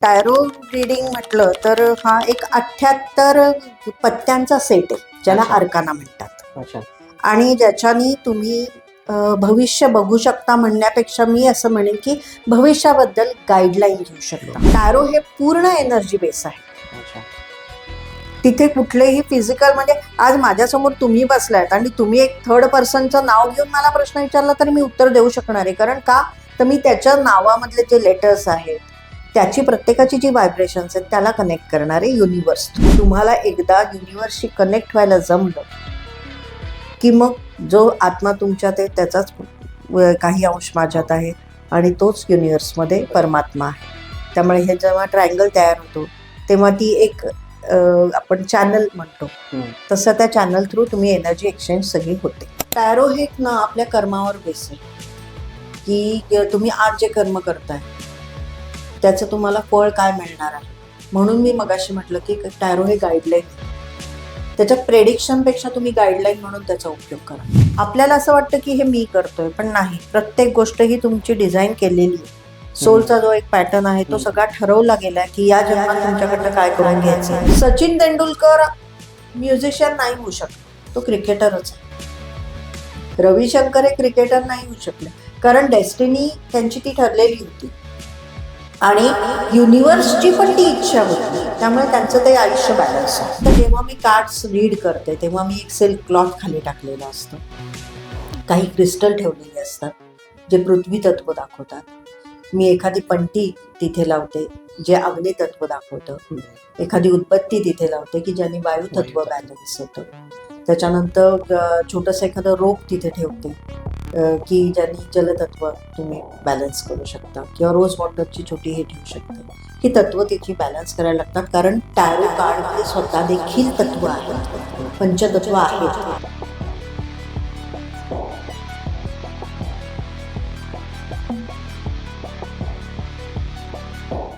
टायरो reading म्हटलं तर हा एक 78 पत्त्यांचा सेट आहे ज्याला अच्छा. आर्काना म्हणतात. अच्छा. आणि ज्याच्यानी तुम्ही भविष्य बघू शकता म्हणण्यापेक्षा मी असं म्हणेन की भविष्याबद्दल गाईडलाईन घेऊ शकता. टायरो हे पूर्ण एनर्जी बेस आहे. अच्छा. तिथे कुठलेही फिजिकल म्हणजे आज माझ्यासमोर तुम्ही बसलायत आणि तुम्ही एक थर्ड पर्सनचं नाव घेऊन मला प्रश्न विचारला तर मी उत्तर देऊ शकणार आहे. कारण का तर मी त्याच्या नावामधले जे लेटर्स आहेत त्याची प्रत्येकाची जी व्हायब्रेशन्स आहेत त्याला कनेक्ट करणारे युनिवर्स. तुम्हाला एकदा युनिवर्सशी कनेक्ट व्हायला जमलं की मग जो आत्मा तुमच्यात आहे त्याचाच काही अंश माझ्यात आहे आणि तोच युनिवर्समध्ये परमात्मा आहे. त्यामुळे हे जेव्हा ट्रायंगल तयार होतो तेव्हा ती एक आपण चॅनल म्हणतो तसं त्या चॅनल थ्रू तुम्ही एनर्जी एक्सचेंज सगळी होते. टॅरो हे ना आपल्या कर्मावर बेस आहे की तुम्ही आज जे कर्म करताय त्याचं तुम्हाला फळ काय मिळणार आहे. म्हणून मी मगाशी म्हटलं की टॅरो हे गाईडलाईन, त्याच्या प्रेडिक्शनपेक्षा तुम्ही गाईडलाईन म्हणून त्याचा उपयोग करा. आपल्याला असं वाटतं की हे मी करतोय पण नाही, प्रत्येक गोष्ट ही तुमची डिझाईन केलेली आहे. सोलचा जो एक पॅटर्न आहे तो सगळा ठरवला गेला की या जन्मात तुमच्याकडनं काय करून घ्यायचं. सचिन तेंडुलकर म्युझिशियन नाही होऊ शकत, तो क्रिकेटरच आहे. रविशंकर हे क्रिकेटर नाही होऊ शकले कारण डेस्टिनी त्यांची ती ठरलेली होती आणि युनिव्हर्सची पण ती इच्छा होती. त्यामुळे त्यांचं ते आयुष्य बॅलन्स आहे. तर जेव्हा मी कार्ड्स रीड करते तेव्हा मी एक सिल्क क्लॉथ खाली टाकलेलं असतं, काही क्रिस्टल ठेवलेले असतात जे पृथ्वी तत्व दाखवतात. मी एखादी पंटी तिथे लावते जे अग्नी तत्व दाखवतं, एखादी उदबत्ती तिथे लावते की ज्याने वायू तत्व बॅलन्स होतं. त्याच्यानंतर छोटंसं एखादं रोप तिथे ठेवते की ज्यांनी जलतत्व तुम्ही बॅलन्स करू शकता, किंवा रोज वॉटरची छोटी हे ठेवू शकता. ही तत्व तिची बॅलन्स करायला लागतात कारण टॅरो कार्डमध्ये स्वतः देखील तत्व आहेत, पंचतत्व आहेत.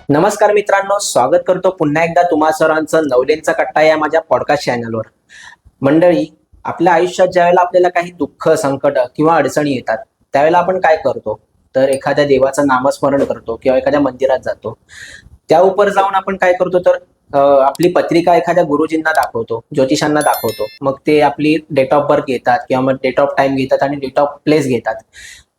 नमस्कार मित्रांनो, स्वागत करतो पुन्हा एकदा तुम्हा सर्वांचं नवलेंचा कट्टा या माझ्या पॉडकास्ट चॅनलवर. मंडळी, आपल्या आयुष्यात ज्यावेळेला आपल्याला काही दुःख, संकट किंवा अडचणी येतात त्यावेळेला आपण काय करतो तर एखाद्या देवाचं नामस्मरण करतो किंवा एखाद्या मंदिरात जातो. त्या उपर जाऊन आपण काय करतो तर आपली पत्रिका एखाद्या गुरुजींना दाखवतो, ज्योतिषांना दाखवतो. मग ते आपली डेट ऑफ बर्थ घेतात किंवा मग डेट ऑफ टाइम घेतात आणि डेट ऑफ प्लेस घेतात.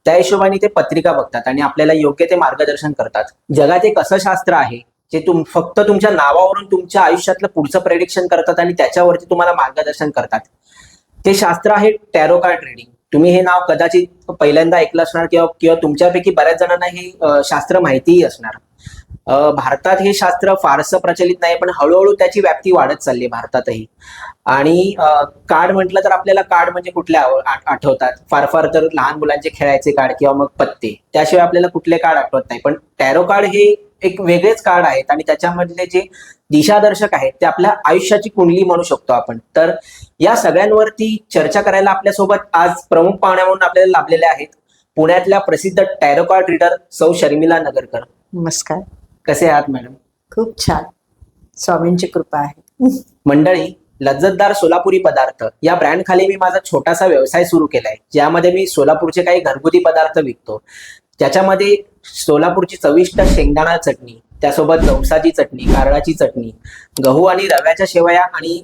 त्या हिशोबाने ते पत्रिका बघतात आणि आपल्याला योग्य ते मार्गदर्शन करतात. जगात एक असं शास्त्र आहे जे फक्त तुमच्या नावावरून तुमच्या आयुष्यातलं पुढचं प्रेडिक्शन करतात आणि त्याच्यावरती तुम्हाला मार्गदर्शन करतात. ते शास्त्र आहे टॅरो कार्ड रीडिंग. तुम्ही हे नाव कदाचित पहिल्यांदा ऐकलं असणार किंवा तुमच्यापैकी बऱ्याच जणांना हे शास्त्र माहितीही असणार. भारतात हे शास्त्र फारसं प्रचलित नाही, पण हळूहळू त्याची व्याप्ती वाढत चालली भारतातही. आणि कार्ड म्हटलं तर आपल्याला कार्ड म्हणजे कुठले आठवतात, फार फार तर लहान मुलांचे खेळायचे कार्ड किंवा मग पत्ते, त्याशिवाय आपल्याला कुठले कार्ड आठवत नाही. पण टॅरो कार्ड हे एक वेगळेच कार्ड आहेत आणि त्याच्यामधले जे दिशादर्शक आहेत ते आपल्या आयुष्याची कुंडली म्हणू शकतो आपण. तर या सगळ्यांवरती चर्चा करायला आपल्यासोबत आज प्रमुख पाहुण्या म्हणून आपल्याला लाभलेले आहेत पुण्यातल्या प्रसिद्ध टॅरो कार्ड रीडर सौ शर्मिला नगरकर. नमस्कार. कसे आहात मॅडम? खूप छान, स्वामींची कृपा आहे. मंडळी, लज्जतदार सोलापुरी पदार्थ या ब्रँड खाली मी माझा छोटासा व्यवसाय सुरू केलाय, ज्यामध्ये मी सोलापूरचे काही घरगुती पदार्थ विकतो. ज्याच्यामध्ये सोलापूरची चविष्ट शेंगदाणा चटणी, त्यासोबत जवसाची चटणी, कारळाची चटणी, गहू आणि रव्याच्या शेवया आणि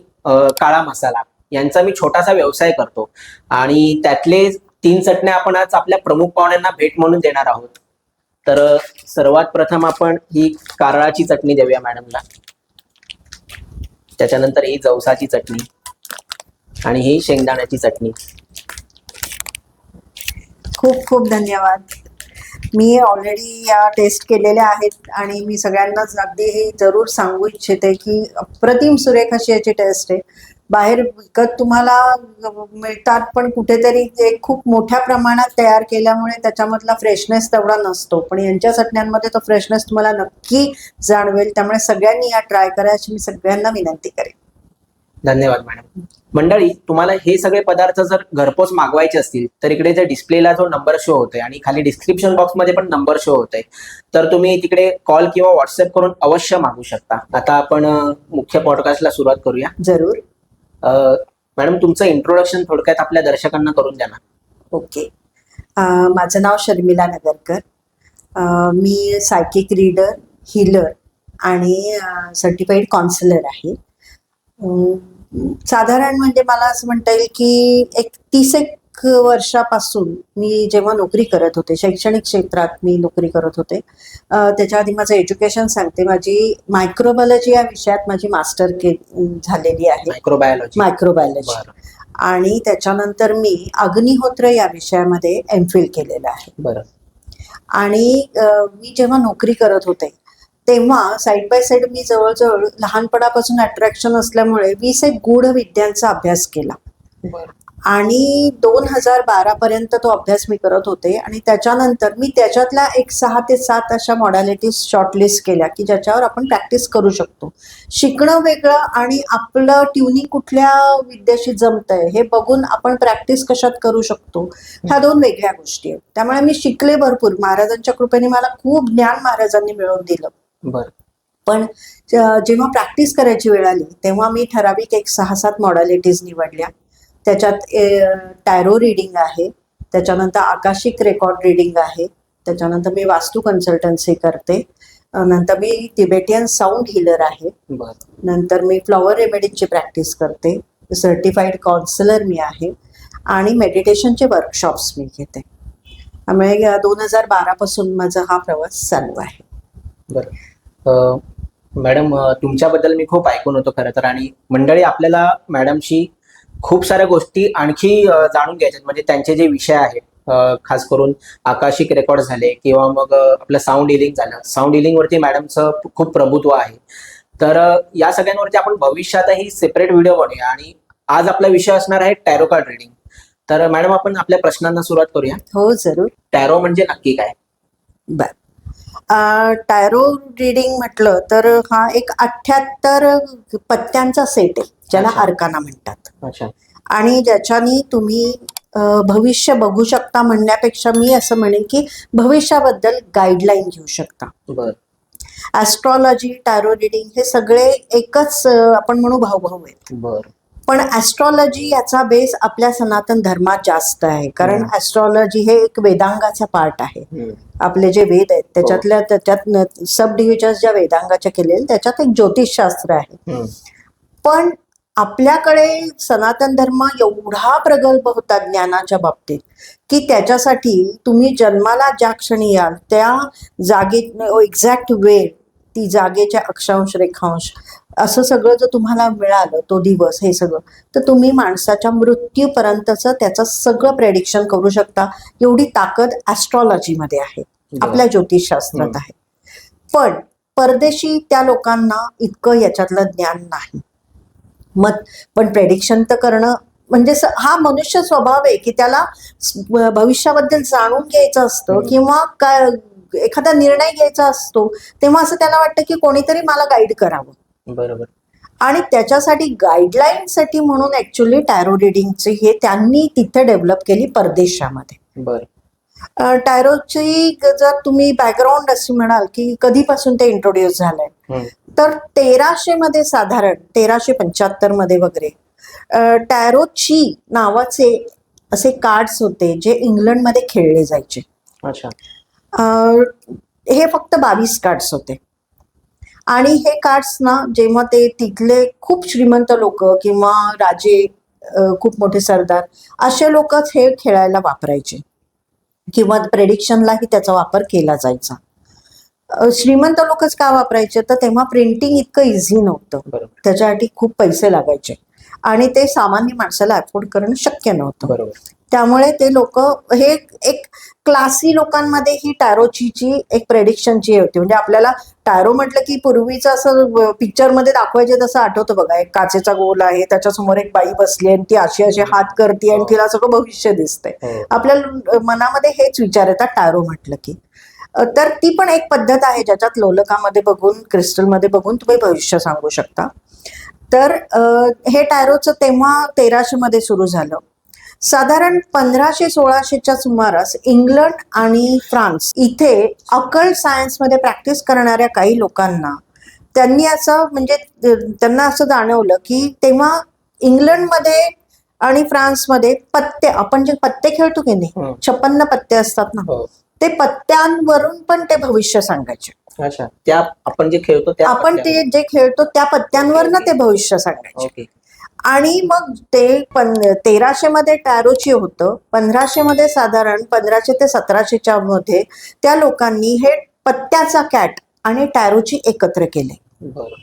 काळा मसाला यांचा मी छोटासा व्यवसाय करतो. आणि त्यातले 3 चटण्या आपण आज आपल्या प्रमुख पाहुण्यांना भेट म्हणून देणार आहोत. तर सर्वात प्रथम आपण ही कारळाची चटणी देऊया मॅडमला, त्याच्यानंतर ही जवसाची चटणी आणि ही शेंगदाण्याची चटणी. खूप खूप धन्यवाद. मी ऑलरेडी या टेस्ट केलेल्या आहेत आणि मी सगळ्यांनाच अगदी हे जरूर सांगू इच्छिते की अप्रतिम सुरेख अशी याची टेस्ट आहे. बाहेर विकत तुम्हाला मिळतात पण कुठेतरी ते खूप मोठ्या प्रमाणात तयार केल्यामुळे त्याच्यामधला फ्रेशनेस तेवढा नसतो, पण यांच्या चटण्यांमध्ये तो फ्रेशनेस तुम्हाला नक्की जाणवेल. त्यामुळे सगळ्यांनी या ट्राय करा अशी मी सगळ्यांना विनंती करेन. धन्यवाद मॅडम. मंडळी, तुम्हाला हे सगळे पदार्थ जर घरपोच मागवायचे असतील तर इकडे जे डिस्प्लेला जो नंबर शो होतोय आणि खाली डिस्क्रिप्शन बॉक्समध्ये पण नंबर शो होतोय, तर तुम्ही तिकडे कॉल किंवा व्हॉट्सअप करून अवश्य मागू शकता. आता आपण मुख्य पॉडकास्टला सुरुवात करूया. जरूर. मॅडम, तुमचं इंट्रोडक्शन थोडक्यात आपल्या दर्शकांना करून द्या ना. ओके. माझं नाव शर्मिला नगरकर. मी सायकिक रीडर, हीलर आणि सर्टिफाईड काउन्सिलर आहे. साधारण म्हणजे मला असं म्हणता येईल की एक 30 वर्षापासून मी जेव्हा नोकरी करत होते, शैक्षणिक क्षेत्रात मी नोकरी करत होते, त्याच्या आधी माझं एज्युकेशन सांगते. माझी मायक्रोबायोलॉजी या विषयात माझी मास्टर झालेली आहे, मायक्रोबायोलॉजी. आणि त्याच्यानंतर मी अग्निहोत्र या विषयामध्ये एमफिल केलेलं आहे. आणि मी जेव्हा नोकरी करत होते तेव्हा साईड बाय साईड मी जवळजवळ लहानपणापासून अट्रॅक्शन असल्यामुळे 20 एक गूढ विद्यांचा अभ्यास केला. आणि 2012 पर्यंत तो अभ्यास मी करत होते. आणि त्याच्यानंतर मी त्याच्यातल्या एक 6 ते 7 अशा मॉडॅलिटीज शॉर्टलिस्ट केल्या की ज्याच्यावर आपण प्रॅक्टिस करू शकतो. शिकणं वेगळं आणि आपलं ट्युनिंग कुठल्या विद्याशी जमतंय हे बघून आपण प्रॅक्टिस कशात करू शकतो, ह्या 2 वेगळ्या गोष्टी आहेत. त्यामुळे मी शिकले भरपूर. महाराजांच्या कृपेने मला खूप ज्ञान महाराजांनी मिळवून दिलं. पण जेव्हा प्रॅक्टिस करायची वेळ आली तेव्हा मी ठराविक एक 6-7 मॉडॅलिटीज निवडल्या. त्याच्यात टॅरो रिडिंग आहे, त्याच्यानंतर आकाशिक रेकॉर्ड रिडिंग आहे, त्याच्यानंतर मी वास्तू कन्सल्टन्सी करते, नंतर मी तिबेटियन साऊंड हिलर आहे, नंतर मी फ्लॉवर रेमेडीची प्रॅक्टिस करते, सर्टिफाईड काउन्सिलर मी आहे आणि मेडिटेशनचे वर्कशॉप्स मी घेते. त्यामुळे 2012 पासून माझा हा प्रवास चालू आहे. मॅडम, तुमच्याबद्दल मी खूप ऐकून होतो खरं तर. आणि मंडळी, आपल्याला मॅडमशी खूप साऱ्या गोष्टी आणखी जाणून घ्यायच्यात. म्हणजे त्यांचे जे विषय आहेत, खास करून आकाशिक रेकॉर्ड झाले किंवा मग आपलं साऊंड हिलिंग झालं. साऊंड हिलिंग वरती मॅडमचं खूप प्रभुत्व आहे. तर या सगळ्यांवरती आपण भविष्यातही सेपरेट व्हिडिओ बनवूया. आणि आज आपला विषय असणार आहे टॅरो कार्ड रिडिंग. तर मॅडम, आपण आपल्या प्रश्नांना सुरुवात करूया. हो, जरूर. टॅरो म्हणजे नक्की काय? टॅरो रिडिंग म्हटलं तर हा एक 78 पत्त्यांचा सेट आहे, ज्याला आर्काना म्हणतात. आणि ज्याच्यानी तुम्ही भविष्य बघू शकता म्हणण्यापेक्षा मी असं म्हणेन की भविष्याबद्दल गाईडलाईन घेऊ शकता. ऍस्ट्रॉलॉजी, टॅरो रिडिंग हे सगळे एकच आपण म्हणू भाऊ आहेत. पण ऍस्ट्रॉलॉजी याचा बेस आपल्या सनातन धर्मात जास्त आहे, कारण ऍस्ट्रॉलॉजी हे एक वेदांगाचा पार्ट आहे. आपले जे वेद आहेत त्याच्यात सब डिव्हिजन ज्या वेदांगाच्या केलेले त्याच्यात एक ज्योतिषशास्त्र आहे. पण आपल्याकडे सनातन धर्म एवढा प्रगल्भ होता ज्ञानाच्या बाबतीत की त्याच्यासाठी तुम्ही जन्माला ज्या क्षणी याल त्या जागेत एक्झॅक्ट वेळ, ती जागेच्या अक्षांश रेखांश असं सगळं जर तुम्हाला मिळालं, तो दिवस, हे सगळं, तर तुम्ही माणसाच्या मृत्यूपर्यंतचं त्याचं सगळं प्रेडिक्शन करू शकता. एवढी ताकद ऍस्ट्रॉलॉजीमध्ये आहे, आपल्या ज्योतिषशास्त्रात आहे. पण परदेशी त्या लोकांना इतकं याच्यातलं ज्ञान नाही. पण प्रेडिक्शन तर करणं म्हणजे हा मनुष्य स्वभाव आहे की त्याला भविष्याबद्दल जाणून घ्यायचं असतं किंवा काय एखादा निर्णय घ्यायचा असतो, तेव्हा असं त्याला वाटतं की कोणीतरी मला गाईड करावं. बरोबर. आणि त्याच्यासाठी गाईडलाईन साठी म्हणून ऍक्च्युली टॅरो रिडिंगची हे त्यांनी तिथे डेव्हलप केली परदेशामध्ये. टॅरोची जर तुम्ही बॅकग्राऊंड अशी म्हणाल की कधीपासून ते इंट्रोड्यूस झालंय, तर 1300 मध्ये, साधारण 1375 मध्ये वगैरे टॅरोची नावाचे असे कार्ड्स होते जे इंग्लंडमध्ये खेळले जायचे. हे फक्त 22 कार्ड्स होते. आणि हे कार्ड्स ना, जेव्हा ते तिथले खूप श्रीमंत लोक किंवा राजे, खूप मोठे सरदार असे लोकच हे खेळायला वापरायचे किंवा प्रेडिक्शनलाही त्याचा वापर केला जायचा. श्रीमंत लोकच का वापरायचे, तर तेव्हा प्रिंटिंग इतकं इझी नव्हतं, त्याच्यासाठी खूप पैसे लागायचे आणि ते सामान्य माणसाला अफोर्ड करणं शक्य नव्हतं. त्यामुळे ते लोक, हे एक क्लासी लोकांमध्ये ही टॅरोची जी एक प्रेडिक्शनची होती. म्हणजे आपल्याला टॅरो म्हटलं की पूर्वीचं असं पिक्चरमध्ये दाखवायचे तसं आठवतं बघा, एक काचेचा गोल आहे, त्याच्यासमोर एक बाई बसली आणि ती अशी अशी हात करते आणि तिला सगळं भविष्य दिसतंय. आपल्या मनामध्ये हेच विचार येतात टॅरो म्हटलं की. तर ती पण एक पद्धत आहे ज्याच्यात लोलकामध्ये बघून, क्रिस्टलमध्ये बघून तुम्ही भविष्य सांगू शकता. तर हे टॅरोचं तेव्हा 1300 मध्ये सुरू झालं. साधारण 1500-1600च्या सुमारास इंग्लंड आणि फ्रान्स इथे अकल्ट सायन्समध्ये प्रॅक्टिस करणाऱ्या काही लोकांना त्यांनी असं, म्हणजे त्यांना असं जाणवलं की तेव्हा इंग्लंडमध्ये आणि फ्रान्समध्ये पत्ते, आपण जे पत्ते खेळतो की नाही, 56 पत्ते असतात ना, ते पत्त्यांवरून पण ते भविष्य सांगायचे. अच्छा, त्या आपण जे खेळतो त्या आपण ते जे खेळतो त्या पत्त्यांवर ना ते भविष्य सांगायचे. ओके. आणि मग ते 1300 मध्ये टॅरोची होतं, 1500 मध्ये साधारण 1500 ते 1700च्या मध्ये त्या लोकांनी हे पत्त्याचा कॅट आणि टॅरोची एकत्र केले बरं.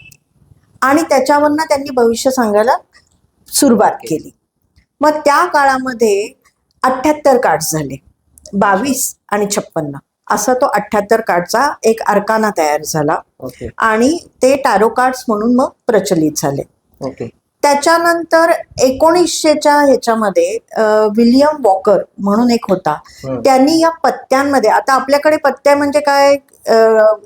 आणि त्याच्यावरनं त्यांनी भविष्य सांगायला सुरुवात केली. मग त्या काळामध्ये 78 कार्ड्स झाले, 22 आणि 56 असा तो 78 कार्डचा एक अर्काना तयार झाला ओके. आणि ते टॅरो कार्ड्स म्हणून मग प्रचलित झाले. ओके. त्याच्यानंतर 1900च्या ह्याच्यामध्ये विलियम वॉकर म्हणून एक होता, त्यांनी या पत्त्यांमध्ये, आता आपल्याकडे पत्ते म्हणजे काय,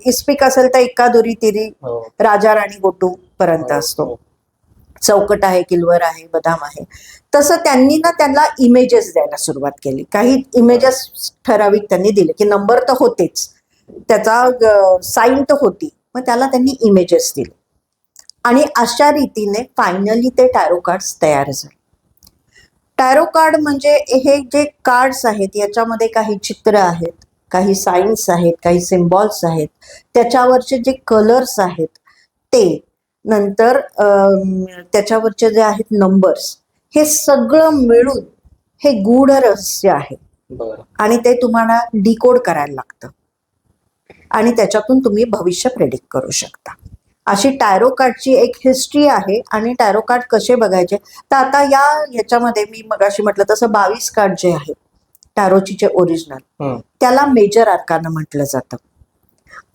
इस्पिक असेल तर एक्का दुरी तिरी हो. राजा राणी गोटू पर्यंत असतो, हो. चौकट आहे, किलवर आहे, बदाम आहे. तसं त्यांनी ना त्यांना इमेजेस द्यायला सुरुवात केली. काही इमेजेस ठराविक त्यांनी दिले की नंबर तर होतेच, त्याचा साईन तर होती, मग त्याला त्यांनी इमेजेस दिले आणि अशा रीतीने फायनली ते टॅरो कार्ड्स तयार झाले. टॅरो कार्ड म्हणजे हे जे कार्ड्स आहेत याच्यामध्ये काही चित्र आहेत, काही साईन्स आहेत, काही सिम्बॉल्स आहेत, त्याच्यावरचे जे कलर्स आहेत ते, नंतर त्याच्यावरचे जे आहेत नंबर्स, हे सगळं मिळून हे गूढ रहस्य आहे. बरं. आणि ते तुम्हाला डिकोड करायला लागतं आणि त्याच्यातून तुम्ही भविष्य प्रेडिक्ट करू शकता. अशी टॅरो कार्डची एक हिस्ट्री आहे. आणि टॅरो कार्ड कसे बघायचे तर आता याच्यामध्ये मी मगाशी म्हटलं तसं 22 कार्ड जे आहेत टॅरोची जे ओरिजिनल, त्याला मेजर आर्काना म्हटलं जातं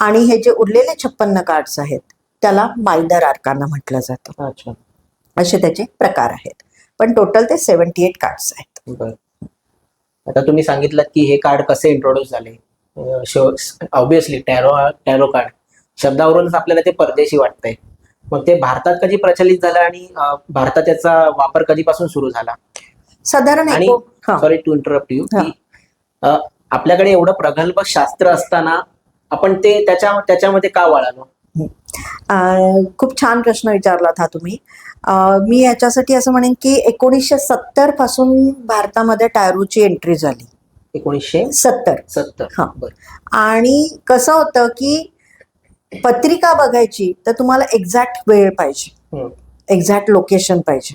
आणि हे जे उरलेले 56 कार्ड्स आहेत त्याला मायनर आर्काना म्हटलं जातं. अच्छा. असे त्याचे प्रकार आहेत, पण टोटल ते 78 कार्ड्स आहेत. बरं. आता तुम्ही सांगितलं की हे कार्ड कसे इंट्रोड्यूस झाले. ऑब्विसली टॅरो कार्ड शब्दावरूनच आपल्याला ते परदेशी वाटतंय. मग ते भारतात कधी प्रचलित झालं आणि भारतात त्याचा वापर कधीपासून सुरू झाला? साधारण आणि सॉरी टू इंटरप्ट यू, की आपल्याकडे एवढं प्रगल्भ शास्त्र असताना आपण ते त्याच्यामध्ये का वळालो? खूप छान प्रश्न विचारलात हा तुम्ही. मी याच्यासाठी असं म्हणेन की 1970 पासून भारतामध्ये टॅरोची एंट्री झाली. 1970. हा. आणि कसं होतं की पत्रिका बघायची तर तुम्हाला एक्झॅक्ट वेळ पाहिजे, एक्झॅक्ट लोकेशन पाहिजे,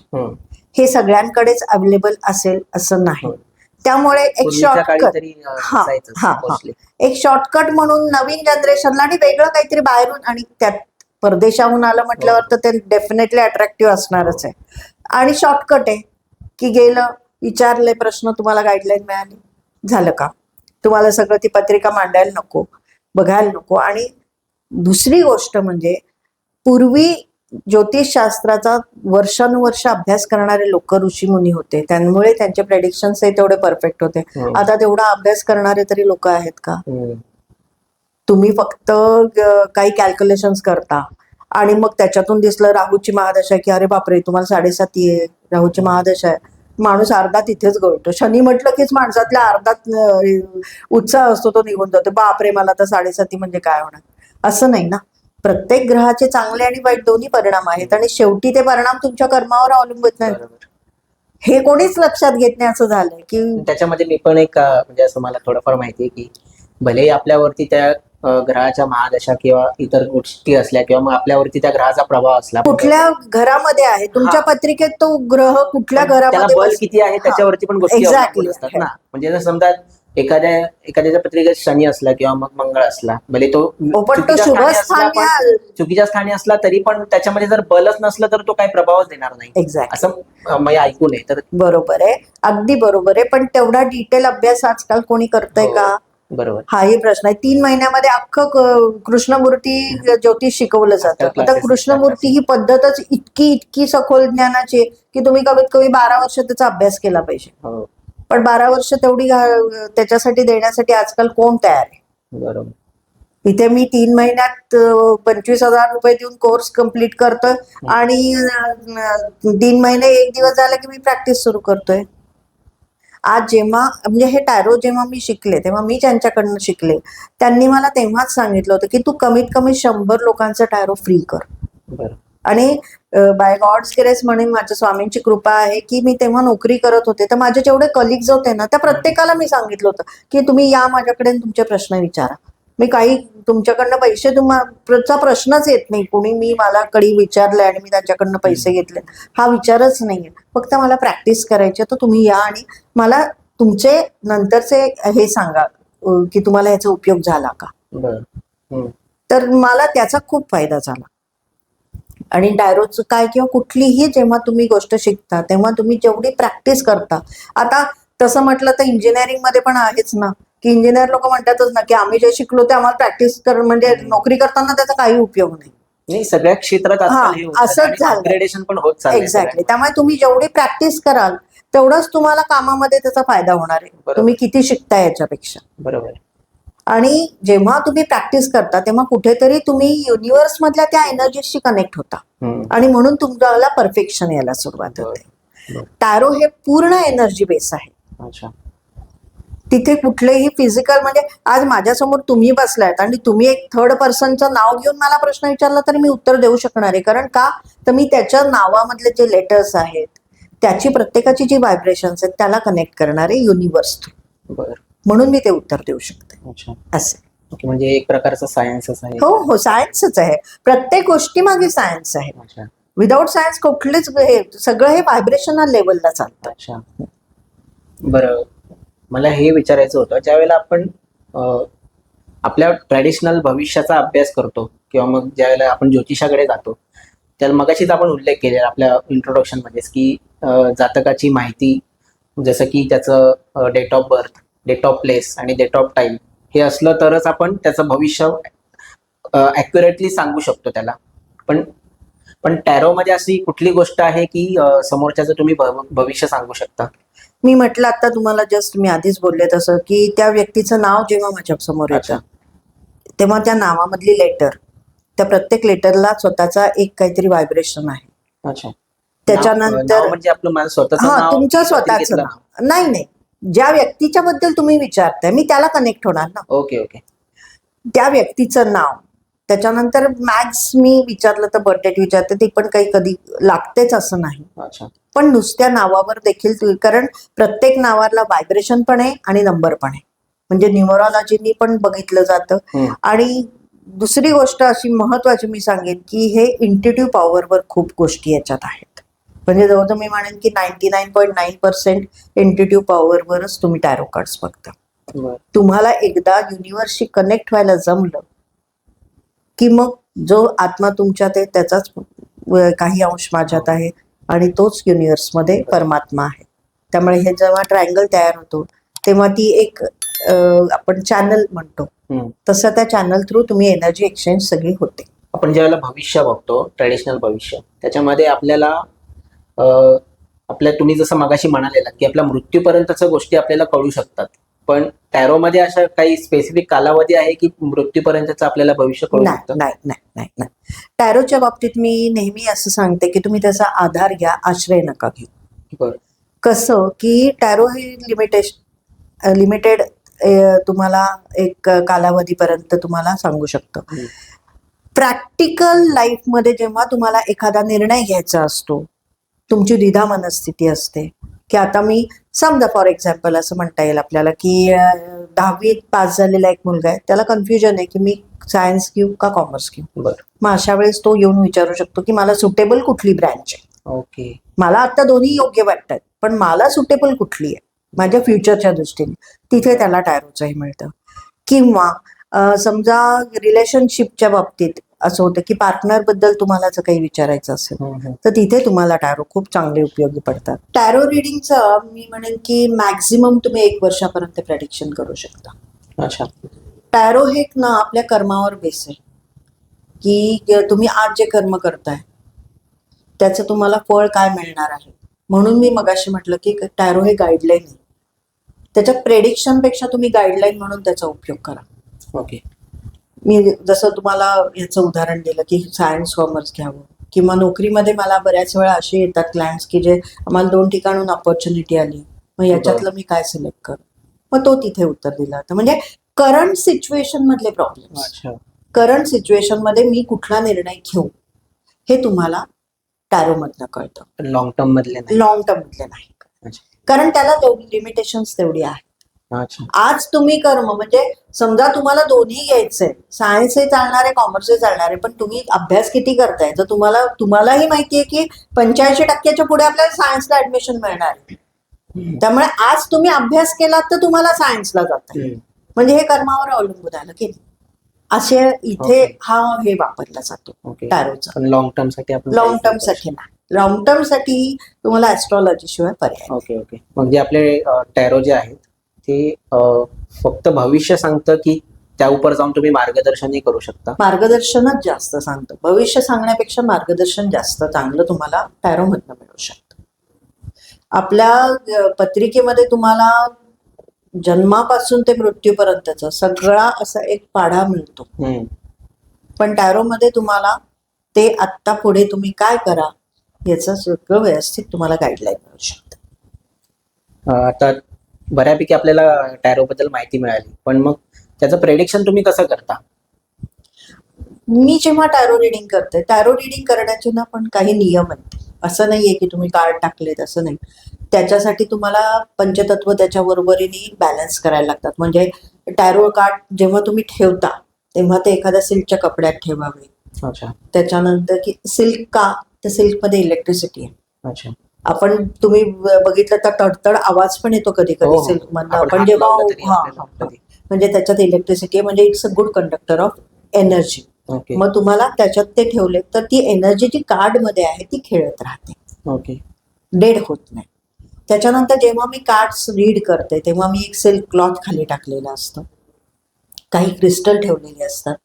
हे सगळ्यांकडेच अवेलेबल असेल असं नाही. त्यामुळे एक शॉर्टकट म्हणून नवीन जनरेशनला आणि वेगळं काहीतरी बाहेरून, आणि त्यात परदेशाहून आलं म्हटल्यावर तर ते डेफिनेटली अट्रॅक्टिव्ह असणारच आहे. आणि शॉर्टकट आहे की गेलं, विचारले प्रश्न, तुम्हाला गाईडलाईन मिळाली, झालं का. तुम्हाला सगळं ती पत्रिका मांडायला नको, बघायला नको. आणि दुसरी गोष्ट म्हणजे पूर्वी ज्योतिषशास्त्राचा वर्षानुवर्ष अभ्यास करणारे लोक ऋषीमुनी होते, त्यामुळे त्यांचे प्रेडिक्शन्स तेवढे परफेक्ट होते. आता तेवढा अभ्यास करणारे तरी लोक आहेत का? तुम्ही फक्त काही कॅल्क्युलेशन्स करता आणि मग त्याच्यातून दिसलं राहूची महादशा की अरे बापरे तुम्हाला 7.5 आहे, राहूची महादशा आहे, माणूस अर्धा तिथेच गळतो. शनी म्हटलं कीच माणसातल्या अर्धा उत्साह असतो तो निघून जातो. बापरे मला तर 7.5 म्हणजे काय होणार. असं नाही ना, प्रत्येक ग्रहाचे चांगले आणि वाईट दोन्ही परिणाम आहेत आणि शेवटी ते परिणाम तुमच्या कर्मावर अवलंबून नाही. हे कोणीच लक्षात घेत नाही. असं झालंय की त्याच्यामध्ये मी पण एक म्हणजे असं मला थोडंफार माहिती आहे की भलेही आपल्यावरती त्या ग्रहाच्या महादशा किंवा इतर गोष्टी असल्या किंवा मग आपल्यावरती त्या ग्रहाचा प्रभाव असला, कुठल्या घरामध्ये आहे तुमच्या पत्रिकेत तो ग्रह कुठल्या घरामध्ये बल किती आहे त्याच्यावरती पण गोष्टी असतात ना. म्हणजे जर समजा एखाद्याच्या पत्रिकेत शनी असला किंवा मग मंगळ असला, भले तो चुकीच्या स्थानी असला तरी पण त्याच्यामध्ये जर बलच नसलं तर तो काही प्रभावच देणार नाही, असं मी ऐकून आहे. तर बरोबर आहे, अगदी बरोबर आहे. पण तेवढा डिटेल अभ्यास आजकाल कोणी करतंय का? बरोबर, हाही प्रश्न आहे. 3 महिन्यामध्ये अख्खं कृष्णमूर्ती ज्योतिष शिकवलं जातं. आता कृष्णमूर्ती ही पद्धतच इतकी सखोल ज्ञानाची आहे की तुम्ही कमीत कमी 12 वर्ष त्याचा अभ्यास केला पाहिजे. पण 12 वर्ष तेवढी त्याच्यासाठी देण्यासाठी आजकाल कोण तयार आहे? बरोबर. इथे मी 3 महिन्यात 25,000 रुपये देऊन कोर्स कम्प्लीट करतोय आणि 3 महिने 1 दिवस झाला की मी प्रॅक्टिस सुरू करतोय. आज जेव्हा म्हणजे हे टॅरो जेव्हा मी शिकले तेव्हा मी ज्यांच्याकडनं शिकले त्यांनी मला तेव्हाच सांगितलं होतं की तू कमीत कमी 100 लोकांचं टॅरो फ्री कर. आणि बाय गॉड्स ग्रेस म्हणून माझ्या स्वामींची कृपा आहे की मी तेव्हा नोकरी करत होते, तर माझे जेवढे कलिग्स होते ना त्या प्रत्येकाला मी सांगितलं होतं की तुम्ही या माझ्याकडे तुमचे प्रश्न विचारा. मी काही तुमच्याकडनं पैसे तुम्हाला प्रश्नच येत नाही. कोणी मला कधी विचारलंय आणि मी त्याच्याकडनं पैसे घेतले हा विचारच नाहीये. फक्त मला प्रॅक्टिस करायची, तर तुम्ही या आणि मला तुमचे नंतरचे हे सांगा की तुम्हाला याचा उपयोग झाला का. तर मला त्याचा खूप फायदा झाला. आणि डायरोचं काय किंवा कुठलीही जेव्हा तुम्ही गोष्ट शिकता तेव्हा तुम्ही जेवढी प्रॅक्टिस करता, आता तसं म्हटलं तर इंजिनिअरिंग मध्ये पण आहेच ना, की इंजिनियर लोक म्हणतातच ना की आम्ही जे शिकलो ते आम्हाला प्रॅक्टिस कर, म्हणजे नोकरी करताना त्याचा काही उपयोग नाही. सगळ्या क्षेत्रात असंच झालं, अपग्रेडेशन पण होत चाललंय. एक्झॅक्टली. त्यामुळे तुम्ही जेवढी प्रॅक्टिस कराल तेवढाच तुम्हाला कामामध्ये त्याचा फायदा होणार आहे. तुम्ही किती शिकताय याच्यापेक्षा. बरोबर. आणि जेव्हा तुम्ही प्रॅक्टिस करता तेव्हा कुठेतरी तुम्ही युनिव्हर्स मधल्या त्या एनर्जीशी कनेक्ट होता आणि म्हणून तुम्हाला परफेक्शन यायला सुरुवात होते. टॅरो हे पूर्ण एनर्जी बेस आहे. तिथे कुठलेही फिजिकल, म्हणजे आज माझ्यासमोर तुम्ही बसलायत आणि तुम्ही एक थर्ड पर्सनचं नाव घेऊन मला प्रश्न विचारला तरी मी उत्तर देऊ शकणार आहे. कारण का, तर मी त्याच्या नावामधले जे लेटर्स आहेत त्याची प्रत्येकाची जी व्हायब्रेशन्स आहेत त्याला कनेक्ट करणारे युनिव्हर्स, म्हणून मी ते उत्तर देऊ शकते. असं म्हणजे एक प्रकारचा सायन्सच आहे. हो हो, सायन्सच आहे. प्रत्येक गोष्टी मागे सायन्स आहे. विदाउट सायन्स कुठलेच सगळं हे व्हायब्रेशनल लेवलला चालतं. बरं, मला हे विचारायचं होतं, ज्या वेळेला आपण आपल्या ट्रॅडिशनल भविष्याचा अभ्यास करतो किंवा मग ज्या वेळेला आपण ज्योतिषाकडे जातो, त्याला मगाशीच आपण उल्लेख केलेला आपल्या इंट्रोडक्शन मध्येच की जातकाची माहिती, जसं की त्याचं date of birth, date of place आणि डेट ऑफ टाइम हे असलं तरच आपण त्याचं भविष्य ॲक्युरेटली सांगू शकतो त्याला. पण टॅरोमध्ये अशी कुठली गोष्ट आहे की समोरच्याचं तुम्ही भविष्य सांगू शकता? मी म्हटलं आता तुम्हाला, जस्ट मी आधीच बोलले तसं, की त्या व्यक्तीचं नाव जेव्हा माझ्या समोर येतं तेव्हा त्या नावामधली लेटर, त्या प्रत्येक लेटरला स्वतःचा एक काहीतरी व्हायब्रेशन आहे. त्याच्यानंतर म्हणजे आपलं माझं स्वतःचं नाव, तुमचं स्वतःचं नाव नाही, ज्या व्यक्तीच्या बद्दल तुम्ही विचारताय मी त्याला कनेक्ट होणार ना. ओके. त्या व्यक्तीचं नाव, त्याच्यानंतर मॅक्स मी विचारलं तर बर्थ डेट विचारते, ती पण काही कधी लागतेच असं नाही. पण नुसत्या नावावर देखील, कारण प्रत्येक नावाला व्हायब्रेशन पण आहे आणि नंबर पण आहे, म्हणजे न्यूमरॉलॉजीनी पण बघितलं जातं. आणि दुसरी गोष्ट अशी महत्वाची मी सांगेन की हे इंट्युटिव्ह पॉवरवर खूप गोष्टी याच्यात आहेत. म्हणजे जवळजवळ मी म्हणेन की 99.9% इंट्युटिव्ह पॉवरवरच तुम्ही टॅरो कार्ड्स बघता. तुम्हाला एकदा युनिव्हर्सशी कनेक्ट व्हायला जमलं की मग जो आत्मा तुमच्यात आहे त्याचाच काही अंश माझ्यात आहे आणि तोच युनिव्हर्समध्ये परमात्मा आहे. त्यामुळे हे जेव्हा ट्रायंगल तयार होतो तेव्हा ती एक आपण चॅनल म्हणतो, तसं त्या चॅनल थ्रू तुम्ही एनर्जी एक्सचेंज सगळी होते. आपण ज्यावेळेला भविष्य बघतो, ट्रेडिशनल भविष्य, त्याच्यामध्ये आपल्याला तुम्ही जसं मगाशी म्हणालेला की आपल्या मृत्यूपर्यंतच्या गोष्टी आपल्याला कळू शकतात, पण टॅरोमध्ये अशा काही स्पेसिफिक कालावधी आहे की मृत्यूपर्यंतचं आपल्याला भविष्य कळू शकतं? नाही. टॅरोच्या बाबतीत मी नेहमी असं सांगते की तुम्ही त्याचा आधार घ्या, आश्रय नका घेऊ. कसं की टॅरो हे लिमिटेड तुम्हाला एक कालावधीपर्यंत तुम्हाला सांगू शकतं. प्रॅक्टिकल लाईफमध्ये जेव्हा तुम्हाला एखादा निर्णय घ्यायचा असतो, तुमची द्विधा मनस्थिती असते की आता मी समजा फॉर एक्झाम्पल असं म्हणता येईल आपल्याला की 10वी पास झालेला एक मुलगा आहे, त्याला कन्फ्युजन आहे की मी सायन्स घेऊ का कॉमर्स घेऊ. मग अशा वेळेस तो येऊन विचारू शकतो की मला सुटेबल कुठली ब्रँच आहे. मला आता दोन्ही योग्य वाटतात, पण मला सुटेबल कुठली आहे माझ्या फ्युचरच्या दृष्टीने, तिथे त्याला टॅरोचंही मिळतं. किंवा समजा रिलेशनशिपच्या बाबतीत असं होतं की पार्टनर बद्दल तुम्हाला जर काही विचारायचं असेल तर तिथे तुम्हाला टॅरो खूप चांगले उपयोगी पडतात. टॅरो रिडिंगचं मी म्हणेन की मॅक्झिमम तुम्ही 1 वर्षापर्यंत प्रेडिक्शन करू शकता. टॅरो हे ना आपल्या कर्मावर बेस आहे की तुम्ही आज जे कर्म करताय त्याचं तुम्हाला फळ काय मिळणार आहे. म्हणून मी मगाशी म्हटलं की टॅरो हे गाईडलाईन आहे, त्याच्या प्रेडिक्शनपेक्षा तुम्ही गाईडलाईन म्हणून त्याचा उपयोग करा. मी जसं तुम्हाला याचं उदाहरण दिलं की सायन्स कॉमर्स घ्यावं, किंवा नोकरीमध्ये मला बऱ्याच वेळा असे येतात क्लायंट्स की जे आम्हाला 2 ठिकाणून ऑपॉर्च्युनिटी आली, मग याच्यातलं मी काय सिलेक्ट करू, मग तो तिथे उत्तर दिला होतं. म्हणजे करंट सिच्युएशन मधले प्रॉब्लेम, करंट सिच्युएशन मध्ये मी कुठला निर्णय घेऊ हे तुम्हाला टॅरो मधनं कळतं. लॉंग टर्म मधले नाही, कारण त्याला लिमिटेशन्स तेवढी आहेत. अच्छा. आज तुम्ही कर्म म्हणजे समजा तुम्हाला दोन्ही घ्यायचंय, सायन्सही चालणार आहे, कॉमर्सही चालणार आहे, पण तुम्ही अभ्यास किती करताय? तर तुम्हालाही माहितीये की 85% पुढे आपल्याला सायन्सला ऍडमिशन मिळणार आहे. त्यामुळे आज तुम्ही अभ्यास केलात तर तुम्हाला सायन्सला जाताय, म्हणजे हे कर्मावर अवलंबून आलं की नाही? असे इथे हे वापरला जातो ओके. टॅरोचा. पण लॉंग टर्म साठी आपण लॉंग टर्म साठी नाही, लॉंग टर्म साठी तुम्हाला ऍस्ट्रॉलॉजी शिवाय पर्याय नाही. Okay okay. म्हणजे आपले टॅरो जे आहेत ते फक्त भविष्य सांगतं की त्या उपर जाऊन तुम्ही मार्गदर्शनही करू शकता? मार्गदर्शनच जास्त सांगतं. भविष्य सांगण्यापेक्षा मार्गदर्शन जास्त चांगलं तुम्हाला टॅरो मधनं मिळू शकतं. आपल्या पत्रिकेमध्ये तुम्हाला जन्मापासून ते मृत्यूपर्यंतचा सगळा असा एक पाढा मिळतो, पण टॅरो मध्ये तुम्हाला ते आत्ता पुढे तुम्ही काय करा याचं सगळं व्यवस्थित तुम्हाला गाईडलाईन मिळू शकतं. आता बऱ्यापैकी आपल्याला टॅरो बद्दल माहिती मिळाली, पण मग त्याचं प्रेडिक्शन तुम्ही कसं करता? मी जेव्हा टॅरो रिडिंग करते, टॅरो रिडिंग करण्याचे ना पण काही नियम आहेत. असं नाहीये की तुम्ही कार्ड टाकलेत असं नाही. त्याच्यासाठी तुम्हाला पंचतत्व त्याच्या बरोबरीने बॅलन्स करायला लागतात. म्हणजे टॅरो कार्ड जेव्हा तुम्ही ठेवता तेव्हा ते एखाद्या सिल्कच्या कपड्यात ठेवावे. अच्छा. त्याच्यानंतर की सिल्क का, तर सिल्कमध्ये इलेक्ट्रिसिटी आहे. अच्छा. आपण तुम्ही बघितलं तर तडतड आवाज पण येतो कधी हो, कधी हो. सिल्क मधनं. आपण आपण हात जेव्हा लावला तरी आपल्याला कधी. म्हणजे त्याच्यात इलेक्ट्रिसिटी आहे, म्हणजे it's a good conductor of energy. Okay. मग तुम्हाला त्याच्यात ते ठेवले तर ती एनर्जी जी कार्ड मध्ये आहे ती खेळत राहते, ओके. डेड होत नाही. त्याच्यानंतर जेव्हा मी कार्ड्स रीड करते तेव्हा मी एक सिल्क क्लॉथ खाली टाकलेलं असतं, काही क्रिस्टल ठेवलेले असतात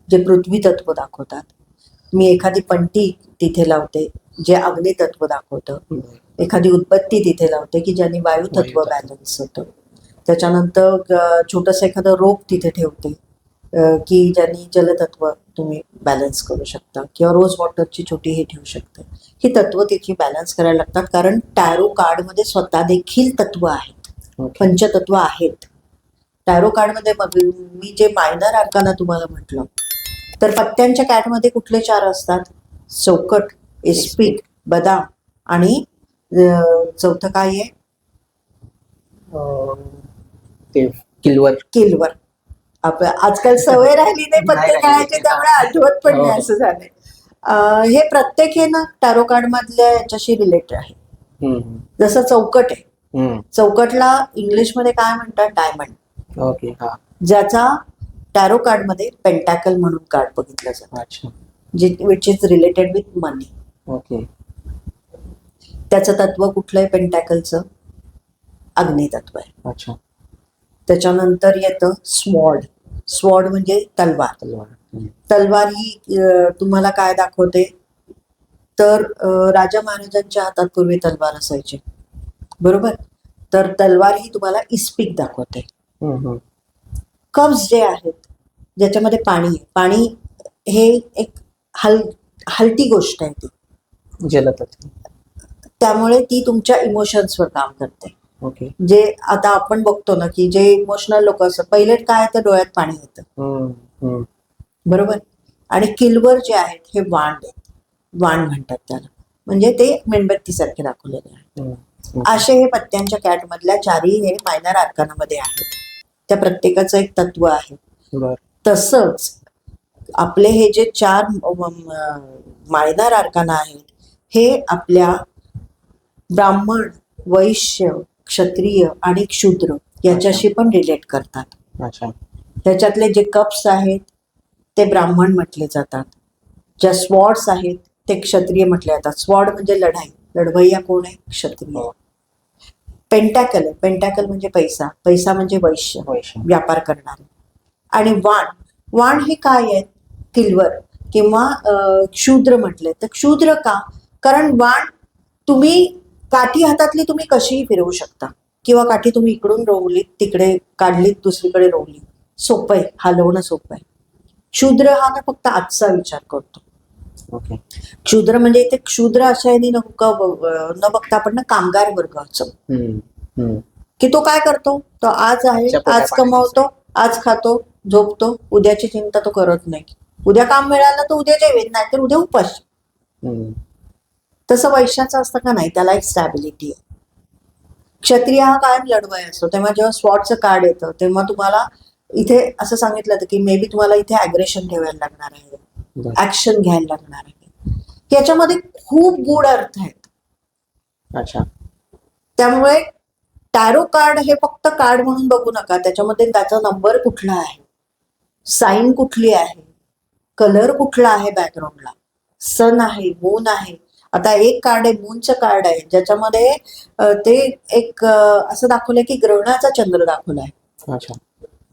जे पृथ्वी तत्व दाखवतात. मी एखादी पंटी तिथे लावते जे अग्नी तत्व दाखवतं. एखादी उदबत्ती तिथे लावते की ज्याने वायू तत्व बॅलन्स होतं. त्याच्यानंतर छोटंसं एखादं रोप तिथे ठेवते की ज्यांनी जलतत्व तुम्ही बॅलन्स करू शकता, किंवा रोज वॉटरची छोटी हे ठेवू शकता. ही तत्व तिची बॅलन्स करायला लागतात, कारण टॅरो कार्डमध्ये स्वतः देखील तत्व आहेत, पंचतत्व आहेत. टॅरो कार्डमध्ये मी जे मायनर आर्काना तुम्हाला म्हटलं, तर पत्त्यांच्या कॅटमध्ये कुठले 4 असतात? चौकट, इस्पिक, बदाम आणि चौथं काय आहे? ते किलवर. आजकाल सवय राहिली नाही पत्ते खेळायची, त्यामुळे आठवत पण नाही असं झालंय. हे प्रत्येक हे ना टॅरो कार्ड मधल्या याच्याशी रिलेटेड आहे. जसं चौकट आहे, चौकटला इंग्लिशमध्ये काय म्हणतात? डायमंड. ओके. ज्याचा टॅरो कार्ड मध्ये पेंटॅकल म्हणून कार्ड बघितलं जातं. अच्छा. Which is related with money. Okay. त्याचं तत्व कुठलं आहे पेंटॅकलचं? अग्नी तत्व आहे. अच्छा. त्याच्यानंतर येतं स्वॉर्ड. स्वॉर्ड म्हणजे तलवार. तलवार ही तुम्हाला काय दाखवते? तर राजा महाराजांच्या हातात पूर्वी तलवार असायची, बरोबर? तर तलवार ही तुम्हाला इस्पिक दाखवते. कप्स जे आहेत ज्याच्यामध्ये पाणी आहे, पाणी हे एक हलती गोष्ट आहे, ती जलतत्व, त्यामुळे ती तुमच्या इमोशन्सवर काम करते. ओके. जे आता आपण बघतो ना की जे इमोशनल लोक असतात, पहिले काय तर डोळ्यात पाणी येतं, बरोबर? आणि किलवर जे आहेत हे वाण आहेत, वाण म्हणतात त्याला, म्हणजे ते मेणबत्ती सारखे दाखवलेले आहेत. असे हे पत्त्यांच्या कॅट मधल्या 4 हे मायनर आर्कानामध्ये आहेत. त्या प्रत्येकाचं एक तत्व आहे. तसंच आपले हे जे 4 मायनर आर्काना आहेत हे आपल्या ब्राह्मण, वैश्य, क्षत्रिय आणि शूद्र याच्याशी पण रिलेट करतात. अच्छा. त्याच्यातले जे कप्स आहेत ते ब्राह्मण म्हटले जातात, ज्या स्वॉर्ड्स आहेत ते क्षत्रिय म्हटले जातात. स्वॉर्ड म्हणजे लढाई, लढवय्या कोण आहे? क्षत्रिय. पेंटॅकल आहे, पेंटॅकल म्हणजे पैसा, पैसा म्हणजे वैश्य, व्यापार करणारे. आणि वाण हे काय आहे? किलवर किंवा शूद्र म्हटले. तर शूद्र का? कारण वाण तुम्ही काठी हातातली तुम्ही कशीही फिरवू शकता, किंवा काठी तुम्ही इकडून रोवलीत, तिकडे काढलीत, दुसरीकडे रोवली, सोपं आहे, हलवणं सोपं आहे. शूद्र हा ना फक्त आजचा विचार करतो. ओके. शूद्र म्हणजे इथे क्षुद्र अशा याने न बघता आपण ना कामगार वर्गाचं, की तो काय करतो? तो आज आहे, आज कमवतो, आज खातो, झोपतो, उद्याची चिंता तो करत नाही. उद्या काम मिळालं तर उद्या जेवेन, नाही तर उद्या उपास. तसं वैश्याचं असतं का नाही? त्याला एक स्टॅबिलिटी आहे. क्षत्रिय हा कायम लढवय असतो. तेव्हा जेव्हा स्वॉटचं कार्ड येतं तेव्हा तुम्हाला इथे असं सांगितलं होतं की मे बी तुम्हाला इथे अग्रेशन ठेवायला लागणार आहे, ऍक्शन घ्यायला लागणार आहे. याच्यामध्ये खूप गूढ अर्थ आहेत. अच्छा. त्यामुळे टॅरो कार्ड हे फक्त कार्ड म्हणून बघू नका. त्याच्यामध्ये त्याचा नंबर कुठला आहे, साईन कुठली आहे, कलर कुठला आहे, बॅकग्राऊंडला सन आहे, मून आहे. आता एक कार्ड आहे, मूनचं कार्ड आहे, ज्याच्यामध्ये ते एक असं दाखवलंय की ग्रहणाचा चंद्र दाखवलाय. अच्छा.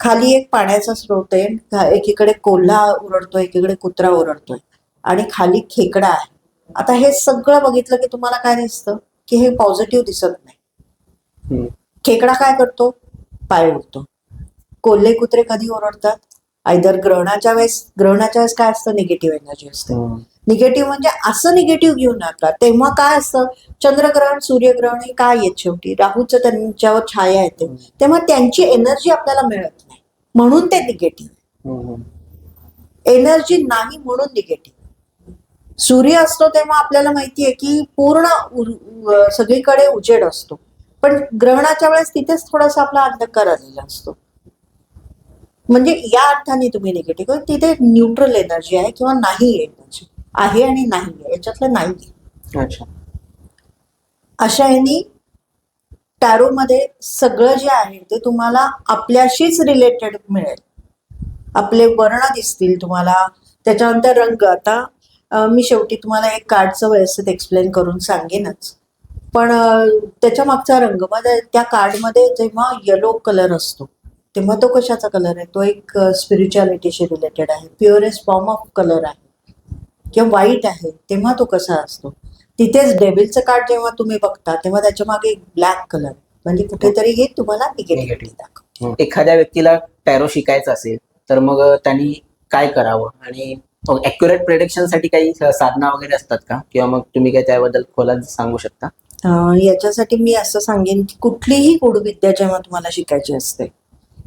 खाली एक पाण्याचा स्रोत आहे, एकीकडे कोल्हा ओरडतोय, एकीकडे कुत्रा ओरडतोय आणि खाली खेकडा आहे. आता हे सगळं बघितलं की तुम्हाला काय दिसतं की हे पॉझिटिव्ह दिसत नाही. खेकडा काय करतो, पाय उडतो. कोल्हे कुत्रे कधी ओरडतात, आयदर ग्रहणाच्या वेळेस काय असतं, निगेटिव्ह एनर्जी असते. निगेटिव्ह म्हणजे असं निगेटिव्ह घेऊ नका. तेव्हा काय असतं, चंद्रग्रहण, सूर्यग्रहण हे काय येत शेवटी राहूचं त्यांच्यावर छाया येते, तेव्हा त्यांची एनर्जी आपल्याला मिळत नाही, म्हणून ते निगेटिव्ह. एनर्जी नाही म्हणून निगेटिव्ह. सूर्य असतो तेव्हा आपल्याला माहितीये की पूर्ण सगळीकडे उजेड असतो, पण ग्रहणाच्या वेळेस तिथेच थोडासा आपला अंधकार आलेला असतो. म्हणजे या अर्थाने तुम्ही निगेटिव्ह, तिथे न्यूट्रल एनर्जी आहे किंवा नाही एनर्जी आहे आणि नाही आहे, याच्यातलं नाही. अच्छा. अशा ह्यानी टॅरोमध्ये सगळं जे आहे ते तुम्हाला आपल्याशीच रिलेटेड मिळेल. आपले वर्ण दिसतील तुम्हाला, त्याच्यानंतर रंग. आता मी शेवटी तुम्हाला एक कार्डचं व्यवस्थित एक्सप्लेन करून सांगेनच, पण त्याच्या मागचा रंग मध्ये त्या कार्डमध्ये जेव्हा येलो कलर असतो तेव्हा तो कशाचा कलर आहे, तो एक स्पिरिच्युअलिटीशी रिलेटेड आहे, प्युअरेस्ट फॉर्म ऑफ कलर आहे. किंवा व्हाईट आहे तेव्हा तो कसा असतो. तिथेच डेव्हिलचं कार्ड जेव्हा तुम्ही बघता तेव्हा त्याच्या मागे एक ब्लॅक कलर, म्हणजे कुठेतरी हे तुम्हाला निगेटिव्हिटी दाखवतो. एखाद्या व्यक्तीला टॅरो शिकायचं असेल तर मग त्यांनी काय करावं, आणि ऍक्युरेट प्रेडिक्शन साठी काही साधना वगैरे असतात का, किंवा मग तुम्ही काय त्याबद्दल खोलात सांगू शकता? याच्यासाठी मी असं सांगेन की कुठलीही गूढविद्या जेव्हा तुम्हाला शिकायची असते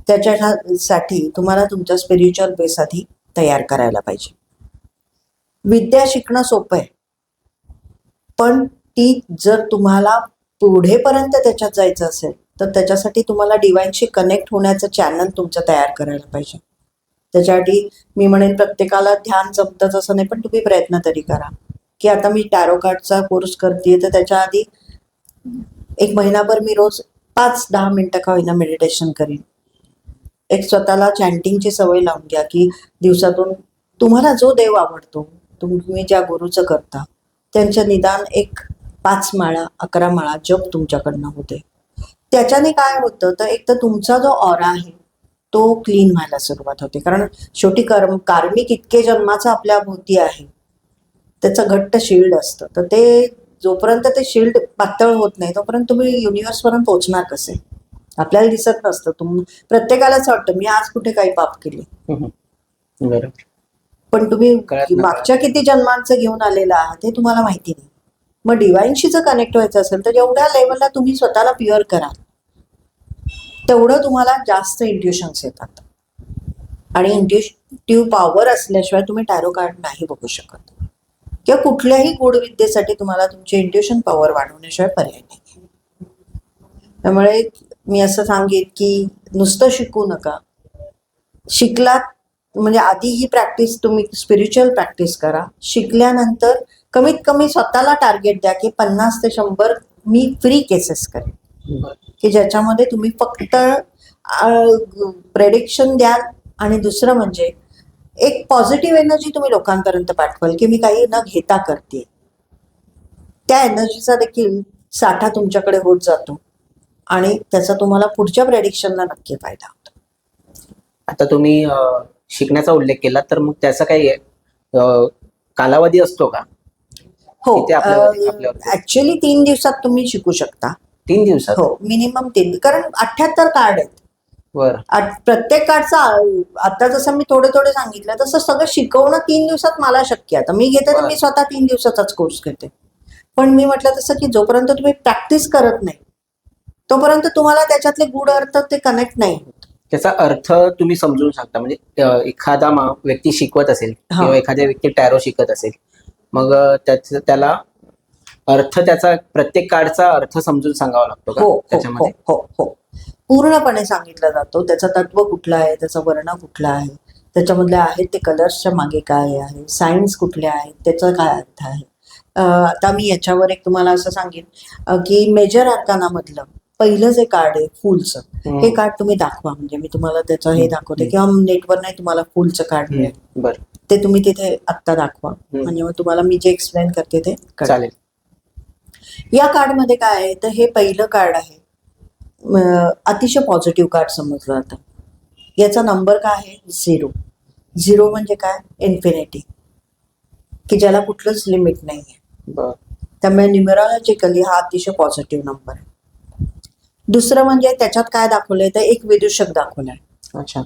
त्याच्यासाठी तुम्हाला तुमचा स्पिरिच्युअल बेस आधी तयार करायला पाहिजे. विद्या शिकणं सोपं आहे, पण ती जर तुम्हाला पुढेपर्यंत त्याच्यात जायचं असेल तर त्याच्यासाठी तुम्हाला डिवाइनशी कनेक्ट होण्याचं चॅनल तुमचं तयार करायला पाहिजे. त्याच्यासाठी मी म्हणेन प्रत्येकाला ध्यान जमतंच असं नाही, पण तुम्ही प्रयत्न तरी करा. की आता मी टॅरो कार्डचा कोर्स करते तर त्याच्या आधी एक महिनाभर मी रोज 5-10 मिनिटं का होईना मेडिटेशन करीन. एक स्वतःला चॅन्टिंगची सवय लावून घ्या की दिवसातून तुम्हाला जो देव आवडतो, तुम्ही ज्या गुरुचं करता त्यांच्या निदान एक 5 माळा 11 माळा जप तुमच्याकडनं होते. त्याच्याने काय होतं तर एक तर तुमचा जो ऑरा आहे तो क्लीन व्हायला सुरुवात होते, कारण शेवटी कार्मिक इतके जन्माचं आपल्या भोवती आहे, त्याचं घट्ट शिल्ड असतं. तर ते जोपर्यंत ते शिल्ड पातळ होत नाही तोपर्यंत तुम्ही युनिव्हर्सपर्यंत पोहोचणार कसे, आपल्याला दिसत नसतं. प्रत्येकालाच वाटतं मी आज कुठे काही पाप केले, पण तुम्ही मागच्या किती जन्मांचं घेऊन आलेला आहात हे तुम्हाला माहिती नाही. मग डिवाइनशी जर कनेक्ट व्हायचं असेल तर जेवढ्या लेवलला तुम्ही स्वतःला प्युअर कराल तेवढं तुम्हाला जास्त इंट्युशन्स येतात, आणि इंट्युटिव्ह पॉवर असल्याशिवाय तुम्ही टॅरो कार्ड नाही बघू शकत. किंवा कुठल्याही गूढविद्येसाठी तुम्हाला तुमची इंट्युशन पॉवर वाढवण्याशिवाय पर्याय नाही. त्यामुळे मी असं सांगेन की नुसतं शिकू नका. शिकलात म्हणजे आधी ही प्रॅक्टिस तुम्ही स्पिरिच्युअल प्रॅक्टिस करा. शिकल्यानंतर कमीत कमी स्वतःला टार्गेट द्या की 50 ते 100 मी फ्री केसेस करेन, की ज्याच्यामध्ये तुम्ही फक्त प्रेडिक्शन द्याल, आणि दुसरं म्हणजे एक पॉझिटिव्ह एनर्जी तुम्ही लोकांपर्यंत पाठवाल की मी काही न घेता करते. त्या एनर्जीचा देखील साठा तुमच्याकडे होत जातो आणि त्याचा तुम्हाला पुढच्या प्रेडिक्शनला नक्की फायदा होतो. आता तुम्ही शिकण्याचा उल्लेख केला, तर मग त्याचा काही कालावधी असतो का? हो, ऍक्च्युअली 3 दिवसात तुम्ही शिकू शकता. 3 दिवसात? हो, मिनिमम 3, कारण 78 कार्ड आहेत. प्रत्येक कार्डचा आता जसं मी थोडे थोडे सांगितलं तसं सगळं शिकवणं 3 दिवसात मला शक्य. आता मी घेते तर मी स्वतः 3 दिवसाचाच कोर्स घेते, पण मी म्हटलं तसं की जोपर्यंत तुम्ही प्रॅक्टिस करत नाही तोपर्यंत तुम्हाला त्याच्यातले गूढ अर्थ ते कनेक्ट नाही होत. त्याचा अर्थ तुम्ही समजून सांगता, म्हणजे एखादा व्यक्ती शिकवत असेल किंवा एखाद्या व्यक्ती टॅरो शिकत असेल, मग त्याला अर्थ त्याचा प्रत्येक कार्डचा अर्थ समजून सांगावा लागतो का हो हो त्याच्यामध्ये? हो हो हो पूर्णपणे सांगितला जातो. त्याचं तत्व कुठलं आहे, त्याचा वर्ण कुठला आहे, त्याच्यामधले आहेत ते कलर्सच्या मागे काय आहे, सायन्स कुठले आहेत, त्याचा काय अर्थ आहे. आता मी याच्यावर एक तुम्हाला असं सांगेन की मेजर आर्कानामधलं पहिलं जे कार्ड आहे फुलचं, हे कार्ड तुम्ही दाखवा. म्हणजे मी तुम्हाला त्याचं हे दाखवते किंवा नेटवर नाही तुम्हाला फुलचं कार्ड मिळेल, बरं, ते तुम्ही तिथे आत्ता दाखवा. म्हणजे मग तुम्हाला मी जे एक्सप्लेन करते ते कळेल. चालेल. या कार्डमध्ये काय आहे तर हे पहिलं कार्ड आहे. अतिशय पॉझिटिव्ह कार्ड समजलं जातं. याचा नंबर काय आहे? 0. 0 म्हणजे काय? इन्फिनिटी, की ज्याला कुठलंच लिमिट नाही आहे. बरं, त्यामुळे न्यूमरॉलॉजिकली हा अतिशय पॉझिटिव्ह नंबर आहे. दुसरं म्हणजे त्याच्यात काय दाखवलंय तर एक विदूषक दाखवलाय. अच्छा.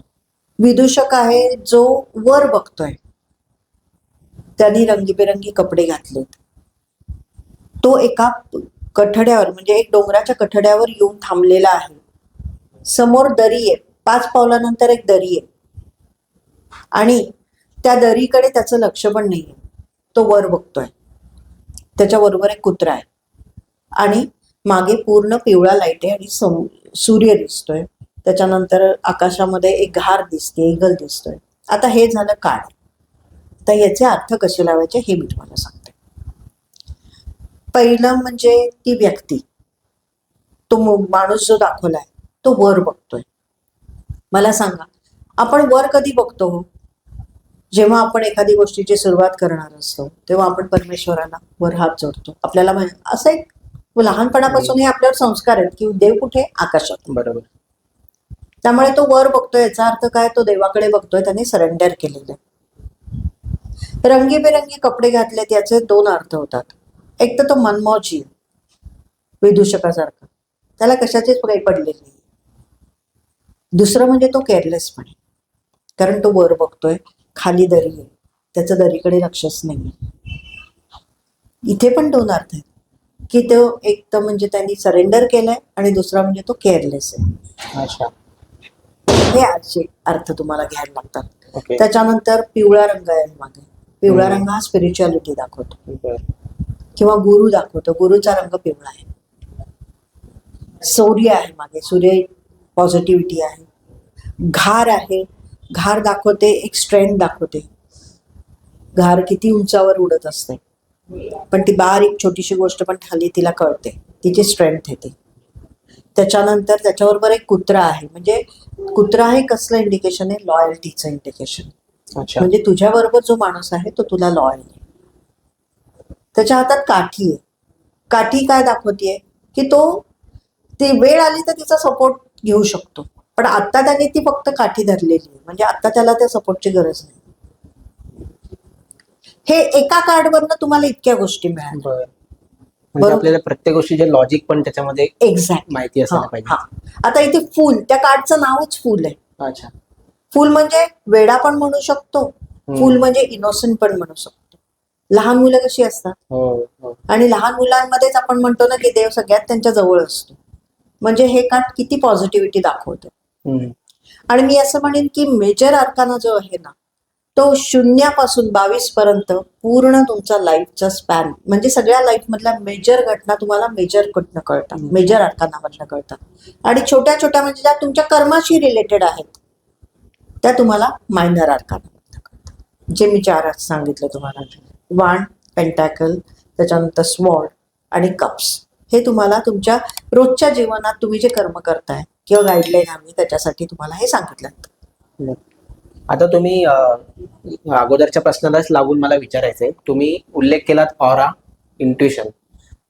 विदूषक आहे जो वर बघतोय, त्यांनी रंगीबेरंगी कपडे घातलेत. तो एका कठड्यावर म्हणजे एक डोंगराच्या कठड्यावर येऊन थांबलेला आहे. समोर दरी आहे, 5 पावलानंतर एक दरी आहे आणि त्या दरीकडे त्याचं लक्ष पण नाहीये. तो वर बघतोय. त्याच्याबरोबर एक कुत्रा आहे आणि मागे पूर्ण पिवळा लाईट आहे आणि सूर्य दिसतोय. त्याच्यानंतर आकाशामध्ये एक घार दिसते, ईगल दिसतोय. आता हे झालं कार्ड. तर याचे अर्थ कसे लावायचे हे मी तुम्हाला सांगते. पहिलं म्हणजे ती व्यक्ती, तो माणूस जो दाखवलाय तो वर बघतोय. मला सांगा, आपण वर कधी बघतो? जेव्हा आपण एखादी गोष्टीची सुरुवात करणार असतो तेव्हा आपण परमेश्वराला वर हात जोडतो. आपल्याला असं एक लहानपणापासून हे आपल्यावर संस्कार आहेत की देव कुठे? आकाशात. बरोबर. त्यामुळे तो वर बघतोय याचा अर्थ काय? तो देवाकडे बघतोय, त्याने सरेंडर केलेलं आहे. रंगीबेरंगी कपडे घातलेत याचे 2 अर्थ होतात. एक तर तो मनमौजी विदूषकासारखा, त्याला कशाचीच काही पडलेली नाही. दुसरं म्हणजे तो केअरलेसपणे, कारण तो वर बघतोय, खाली दरी आहे, त्याचं दरीकडे लक्षच नाही. इथे पण 2 अर्थ आहेत की तो एक तर म्हणजे त्यांनी सरेंडर केलंय आणि दुसरा म्हणजे तो केअरलेस आहे. अच्छा. हे असे अर्थ तुम्हाला घ्यायला लागतात. ओके. त्याच्यानंतर पिवळा रंग आहे मागे. पिवळा रंग हा स्पिरिच्युअलिटी दाखवतो बरं. किंवा गुरु दाखवतो. गुरुचा रंग पिवळा आहे. सूर्य आहे मागे, सूर्य पॉझिटिव्हिटी आहे. घार आहे, घार दाखवते एक स्ट्रेंथ दाखवते. घार किती उंचावर उडत असते पण ती बारीक छोटीशी गोष्ट पण खाली तिला कळते, तिची स्ट्रेंथ येते. त्याच्यानंतर त्याच्याबरोबर एक कुत्रा आहे. म्हणजे कुत्रा हे कसलं इंडिकेशन आहे? लॉयल्टीचं इंडिकेशन. अच्छा. म्हणजे तुझ्या बरोबर जो माणूस आहे तो तुला लॉयल आहे. त्याच्या हातात काठी आहे. काठी काय दाखवतीये की तो ती वेळ आली तर तिचा सपोर्ट घेऊ शकतो, पण आता त्याने ती फक्त काठी धरलेली आहे. म्हणजे आता त्याला त्या सपोर्टची गरज नाही. हे एका कार्डवरनं तुम्हाला इतक्या गोष्टी मिळाल्या. बरं. म्हणजे आपल्याला प्रत्येक गोष्टीचे लॉजिक पण त्याच्यामध्ये एक्झॅक्ट माहिती असायला पाहिजे. आता इथे फुल, त्या कार्डचं नावच फुल आहे. अच्छा. फुल म्हणजे वेडा पण म्हणू शकतो, फुल म्हणजे इनोसंट पण म्हणू शकतो. लहान मुलं कशी असतात, हो. आणि लहान मुलांमध्येच आपण म्हणतो ना की देव सगळ्यात त्यांच्या जवळ असतो. म्हणजे हे कार्ड किती पॉझिटिव्हिटी दाखवतं. आणि मी असं म्हणेन की मेजर आर्काना जो आहे ना तो 0 पासून 22 पर्यंत पूर्ण तुमचा लाईफचा स्पॅन, म्हणजे सगळ्या लाईफ मधल्या मेजर घटना तुम्हाला मेजर कुठनं कळतात, मेजर आर्कानामधनं कळतात. आणि छोट्या छोट्या म्हणजे ज्या तुमच्या कर्माशी रिलेटेड आहेत त्या तुम्हाला मायनर आर्कानामधनं कळतात. जे मी 4 आज सांगितलं तुम्हाला, वाण, पेंटॅकल, त्याच्यानंतर स्वॉर्ड आणि कप्स. हे तुम्हाला तुमच्या रोजच्या जीवनात तुम्ही जे कर्म करताय किंवा गाईडलाईन आम्ही त्याच्यासाठी तुम्हाला हे सांगितलं. आता तुम्ही अगोदरच्या प्रश्नालाच लागून मला विचारायचंय, तुम्ही उल्लेख केलात ऑरा, इंट्युशन,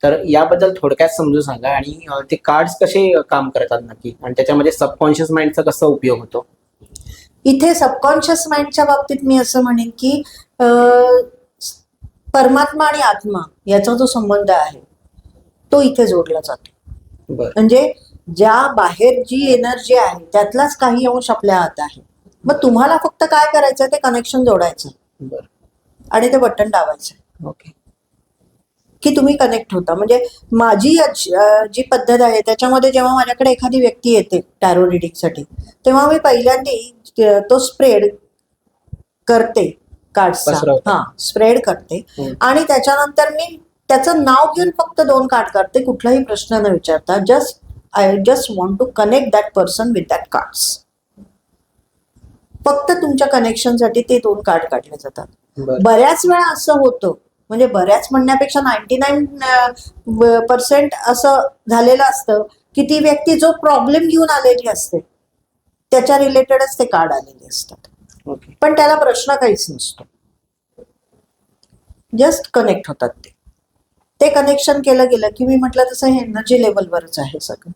तर याबद्दल थोडक्यात समजून सांगा. आणि ते कार्ड्स कसे काम करतात नक्की, आणि त्याच्यामध्ये सबकॉन्शियस माइंडचा कसा उपयोग होतो? इथे सबकॉन्शियस माइंडच्या बाबतीत मी असं म्हणेन की परमात्मा आणि आत्मा याचा जो संबंध आहे तो इथे जोडला जातो. म्हणजे ज्या बाहेर जी एनर्जी आहे त्यातलाच काही अंश आपल्या हात आहे. मग तुम्हाला फक्त काय करायचं, ते कनेक्शन जोडायचं आणि ते बटन दाबायचं. ओके. की तुम्ही कनेक्ट होता. म्हणजे माझी जी पद्धत आहे त्याच्यामध्ये जेव्हा माझ्याकडे एखादी व्यक्ती येते टॅरो रिडिंगसाठी तेव्हा मी पहिल्यांदा तो स्प्रेड करते कार्ड्सचा, स्प्रेड करते आणि त्याच्यानंतर मी त्याचं नाव घेऊन फक्त 2 कार्ड काढते, कुठलाही प्रश्न न विचारता. I just want to connect that person with that cards. फक्त तुमच्या कनेक्शनसाठी ते 2 कार्ड काढले जातात. बरं. बऱ्याच वेळा असं होतं, म्हणजे बऱ्याच म्हणण्यापेक्षा 99% असं झालेलं असतं की ती व्यक्ती जो प्रॉब्लेम घेऊन आलेली असते त्याच्या रिलेटेडच ते कार्ड आलेले असतात. ओके. पण त्याला प्रश्न काहीच नसतो, जस्ट कनेक्ट होतात ते कनेक्शन केलं गेलं की मी म्हटलं तसं हे एनर्जी लेवलवरच आहे सगळं.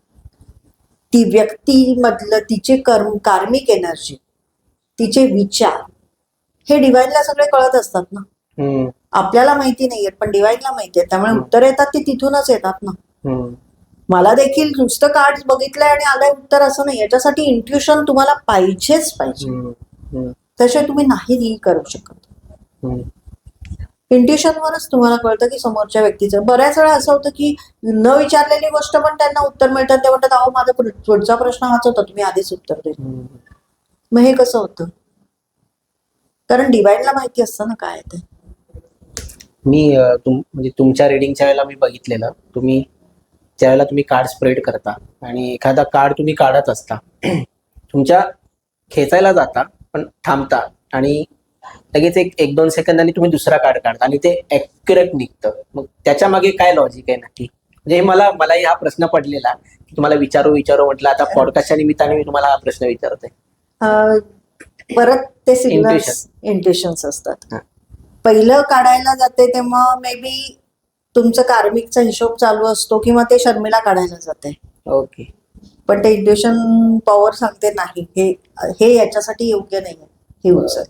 ती व्यक्ती मधलं तिचे कार्मिक एनर्जी, तिचे विचार हे डिवाइनला सगळे कळत असतात ना. हम्म, आपल्याला माहिती नाहीये पण डिवाइनला माहिती आहे, त्यामुळे उत्तर येतात ते तिथूनच येतात ना. हम्म. मला देखील नुसतं कार्ड बघितलंय आणि आलंय उत्तर असं नाही. याच्यासाठी इंट्युशन तुम्हाला पाहिजेच पाहिजे, हम्म, हम्म, त्याशिवाय तुम्ही नाही करू शकत. हम्म. इंट्युशनवरच तुम्हाला कळतं की समोरच्या व्यक्तीचं. बऱ्याच वेळा असं होतं की न विचारलेली गोष्ट पण त्यांना उत्तर मिळतं. ते म्हणतात अहो माझा पुढचा प्रश्न हाच होता, तुम्ही आधीच उत्तर दिलं. हम्म. मग हे कसं होतं? कारण डिवाइनला माहिती असतं ना काय ते. मी म्हणजे तुमच्या रिडिंगच्या वेळेला मी बघितलेलं, तुम्ही ज्यावेळेला तुम्ही कार्ड स्प्रेड करता आणि एखादा कार्ड तुम्ही काढत असता, तुमच्या खेचायला जाता पण थांबता आणि लगेच एक 2 सेकंदांनी तुम्ही दुसरा कार्ड काढता आणि ते ऍक्युरेट निघतं. मग त्याच्या मागे काय लॉजिक आहे नक्की? म्हणजे मलाही हा प्रश्न पडलेला की तुम्हाला विचारू म्हटलं. आता पॉडकास्टच्या निमित्ताने मी तुम्हाला हा प्रश्न विचारतोय. परत ते सिग्नल्स इंट्युशन्स असतात. हा. पहिलं काढायला जाते तेव्हा मे बी तुमचं कार्मिकचा हिशोब चालू असतो किंवा ते शर्मिला काढायला जाते. ओके. पण ते इंट्युशन पॉवर सांगते नाही, हे याच्यासाठी योग्य नाही आहे, हे उचल.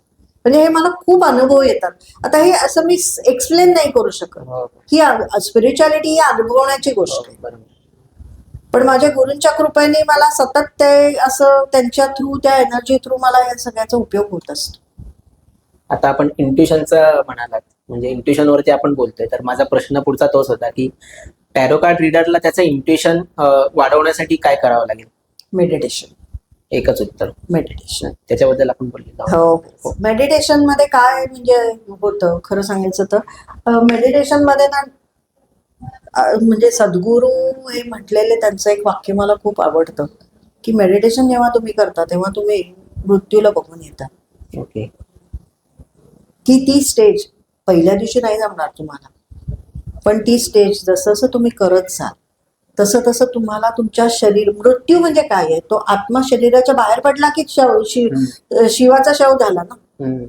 म्हणजे हे मला खूप अनुभव येतात. आता हे असं मी एक्सप्लेन नाही करू शकत. हो. ही स्पिरिच्युअलिटी ही अनुभवण्याची गोष्ट आहे. बरोबर. पण माझ्या गुरूंच्या कृपेने मला सतत ते असं त्यांच्या थ्रू, त्या एनर्जी थ्रू मला या सगळ्याचा उपयोग होत असतो. आता आपण इंट्युशनचं म्हणालात, म्हणजे इंट्युशन वरती आपण बोलतोय, तर माझा प्रश्न पुढचा तोच होता की टॅरो कार्ड रीडरला त्याचं इंट्युशन वाढवण्यासाठी काय करावं लागेल? मेडिटेशन. एकच उत्तर, मेडिटेशन. त्याच्याबद्दल आपण बोललेलो. हो. मेडिटेशन मध्ये काय म्हणजे होतं खरं सांगायचं तर, मेडिटेशन मध्ये ना म्हणजे सद्गुरू हे म्हटलेले त्यांचं एक वाक्य मला खूप आवडतं की मेडिटेशन जेव्हा तुम्ही करता तेव्हा तुम्ही मृत्यूला बघून येता. ओके. की ती स्टेज पहिल्या दिवशी नाही जमणार तुम्हाला, पण ती स्टेज जसं जसं तुम्ही करत जाल तसं तसं तुम्हाला तुमच्या मृत्यू म्हणजे काय आहे, तो आत्मा शरीराच्या बाहेर पडला की शिवाचा शव झाला ना. हम्म.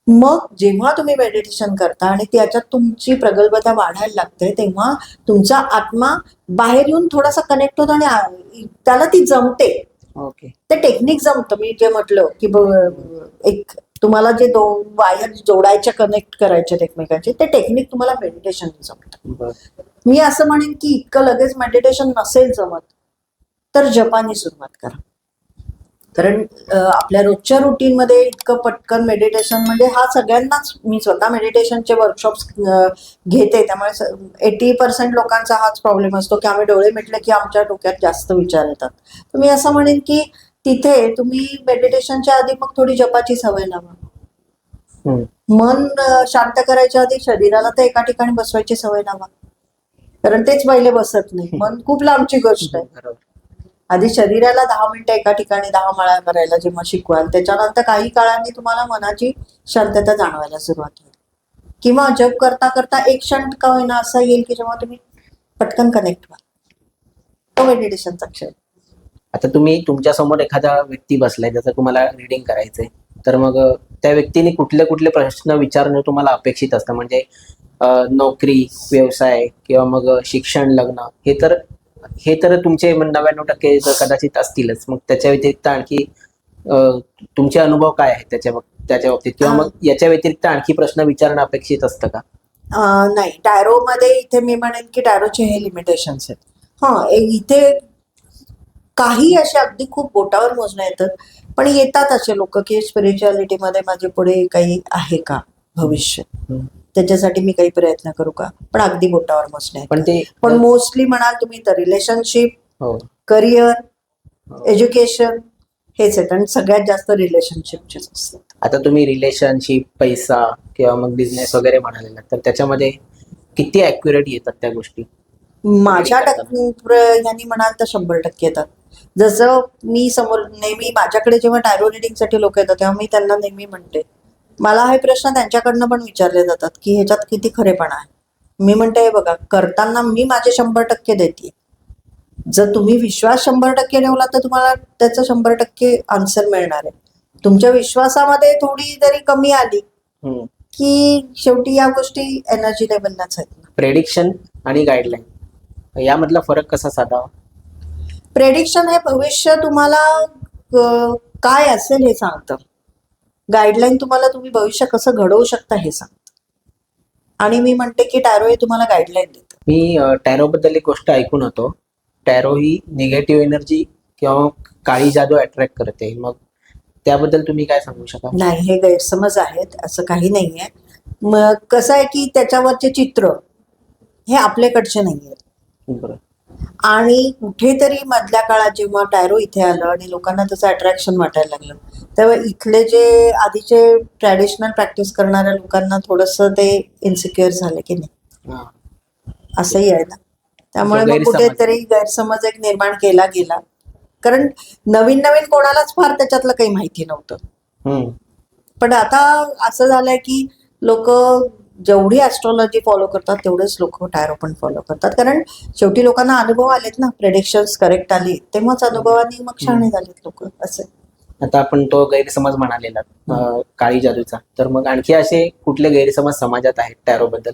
मग जेव्हा तुम्ही मेडिटेशन करता आणि त्याच्यात तुमची प्रगल्भता वाढायला लागते तेव्हा तुमचा आत्मा बाहेर येऊन थोडासा कनेक्ट होतो आणि त्याला ती जमते. ओके. ते टेक्निक जमतं. मी जे म्हटलं की एक तुम्हाला जे 2 वायर जोडायच्या, कनेक्ट करायचे एकमेकांचे, ते टेक्निक तुम्हाला मेडिटेशन जमतं. बरं. मी असं म्हणेन की इतकं लगेच मेडिटेशन नसेल जमत तर जपानी सुरुवात करा. कारण आपल्या रोजच्या रुटीन मध्ये इतकं पटकन मेडिटेशन म्हणजे हा सगळ्यांनाच, मी स्वतः मेडिटेशनचे वर्कशॉप्स घेते त्यामुळे 80% लोकांचा हाच प्रॉब्लेम असतो की आम्ही डोळे मिटले की आमच्या डोक्यात जास्त विचार येतात. तर मी असं म्हणेन की तिथे तुम्ही मेडिटेशनच्या आधी मग थोडी जपाची सवय लावा. मन शांत करायच्या आधी शरीराला तर एका ठिकाणी बसवायची सवय लावा, कारण तेच पहिले बसत नाही. मन खूप लांबची गोष्ट आहे. बरोबर. आधी शरीराला 10 मिनिटं एका ठिकाणी 10 माळा करायला जेव्हा शिकवाल त्याच्यानंतर काही काळाने तुम्हाला मनाची शांतता जाणवायला सुरुवात होईल. किंवा जप करता करता एक क्षण का होईना असा येईल की जेव्हा तुम्ही पटकन कनेक्ट व्हाल. तो मेडिटेशनचा क्षण. आता तुम्ही तुमच्या समोर एखादा व्यक्ती बसलाय ज्याचं तुम्हाला रिडिंग करायचंय, तर मग त्या व्यक्तीने कुठले कुठले प्रश्न विचारणं तुम्हाला अपेक्षित असतं? म्हणजे नोकरी, व्यवसाय किंवा मग शिक्षण, लग्न, हे तर तुमचे 99% कदाचित असतीलच. मग त्याच्या व्यतिरिक्त आणखी तुमचे अनुभव काय आहेत त्याच्या बाबतीत, किंवा मग याच्या व्यतिरिक्त आणखी प्रश्न विचारणं अपेक्षित असतं का? नाही, टॅरो मध्ये इथे मी म्हणेन की टॅरोचे हे लिमिटेशन्स आहेत. इथे काही असे अगदी खूप बोटावर मोजण्या येतात, पण येतात असे लोक की स्पिरिच्युअलिटी मध्ये माझे पुढे काही आहे का भविष्य, त्याच्यासाठी मी काही प्रयत्न करू का, पण अगदी बोटावर मोजण्या. पण मोस्टली म्हणाल तुम्ही तर रिलेशनशिप, करिअर, एज्युकेशन हेच आहेत आणि सगळ्यात जास्त रिलेशनशिपचेच असतात. आता तुम्ही रिलेशनशिप, पैसा किंवा मग बिझनेस वगैरे म्हणाले, तर त्याच्यामध्ये किती ॲक्युरेट येतात त्या गोष्टी? माझ्या ह्यांनी म्हणाल तर 100% येतात. जसं मी समोर नेहमी माझ्याकडे जेव्हा टॅरो रिडिंगसाठी लोक येतात तेव्हा मी त्यांना नेहमी म्हणते, मला हे प्रश्न त्यांच्याकडनं पण विचारले जातात की ह्याच्यात किती खरेपणा आहे. मी म्हणते, हे बघा, करताना मी माझे 100% देते. जर तुम्ही विश्वास 100% ठेवला तर तुम्हाला त्याचं 100% आन्सर मिळणार आहे. तुमच्या विश्वासामध्ये थोडी जरी कमी आली की शेवटी या गोष्टी एनर्जी लेवललाच आहेत. प्रेडिक्शन आणि गाईडलाईन यामधला फरक कसा साधावा? प्रेडिक्शन हे भविष्य तुम्हाला काय असेल हे सांगतं. गाईडलाईन तुम्हाला तुम्ही भविष्य कसं घडवू शकता हे सांगतं. आणि मी म्हणते की टॅरो हे तुम्हाला गाईडलाईन देतं. मी टॅरो बद्दल एक गोष्ट ऐकून होतो, टॅरो ही निगेटिव्ह एनर्जी किंवा काळी जादू अट्रॅक्ट करते. मग त्याबद्दल तुम्ही काय सांगू शकाल? नाही, हे गैरसमज आहेत, असं काही नाहीये. मग कसं आहे की त्याच्यावरचे चित्र हे आपल्याकडचे नाही आहेत. बरं. आणि कुठेतरी मधल्या काळात जेव्हा टॅरो इथे आलं आणि लोकांना त्याचं अट्रॅक्शन वाटायला लागलं, तेव्हा इथले जे आधीचे ट्रॅडिशनल प्रॅक्टिस करणाऱ्या लोकांना थोडंसं ते इन्सिक्युअर झालं की नाही, हां. असंही आहे ना. त्यामुळे मग गैरसमज. कुठेतरी गैरसमज एक निर्माण केला गेला. कारण नवीन नवीन कोणालाच फार त्याच्यातलं काही माहिती नव्हतं. हम्म. पण आता असं झालंय की लोक जेवढी ऍस्ट्रॉलॉजी फॉलो करतात तेवढेच लोक टॅरो पण फॉलो करतात. कारण शेवटी लोकांना अनुभव आलेत ना, प्रेडिक्शन्स करेक्ट आली तेव्हाच अनुभवाने मग शहाणे झालेत लोक. असं आता आपण तो गैरसमज म्हणालेला काळी जादूचा, तर मग आणखी असे कुठले गैरसमज समाजात आहेत टॅरो बद्दल?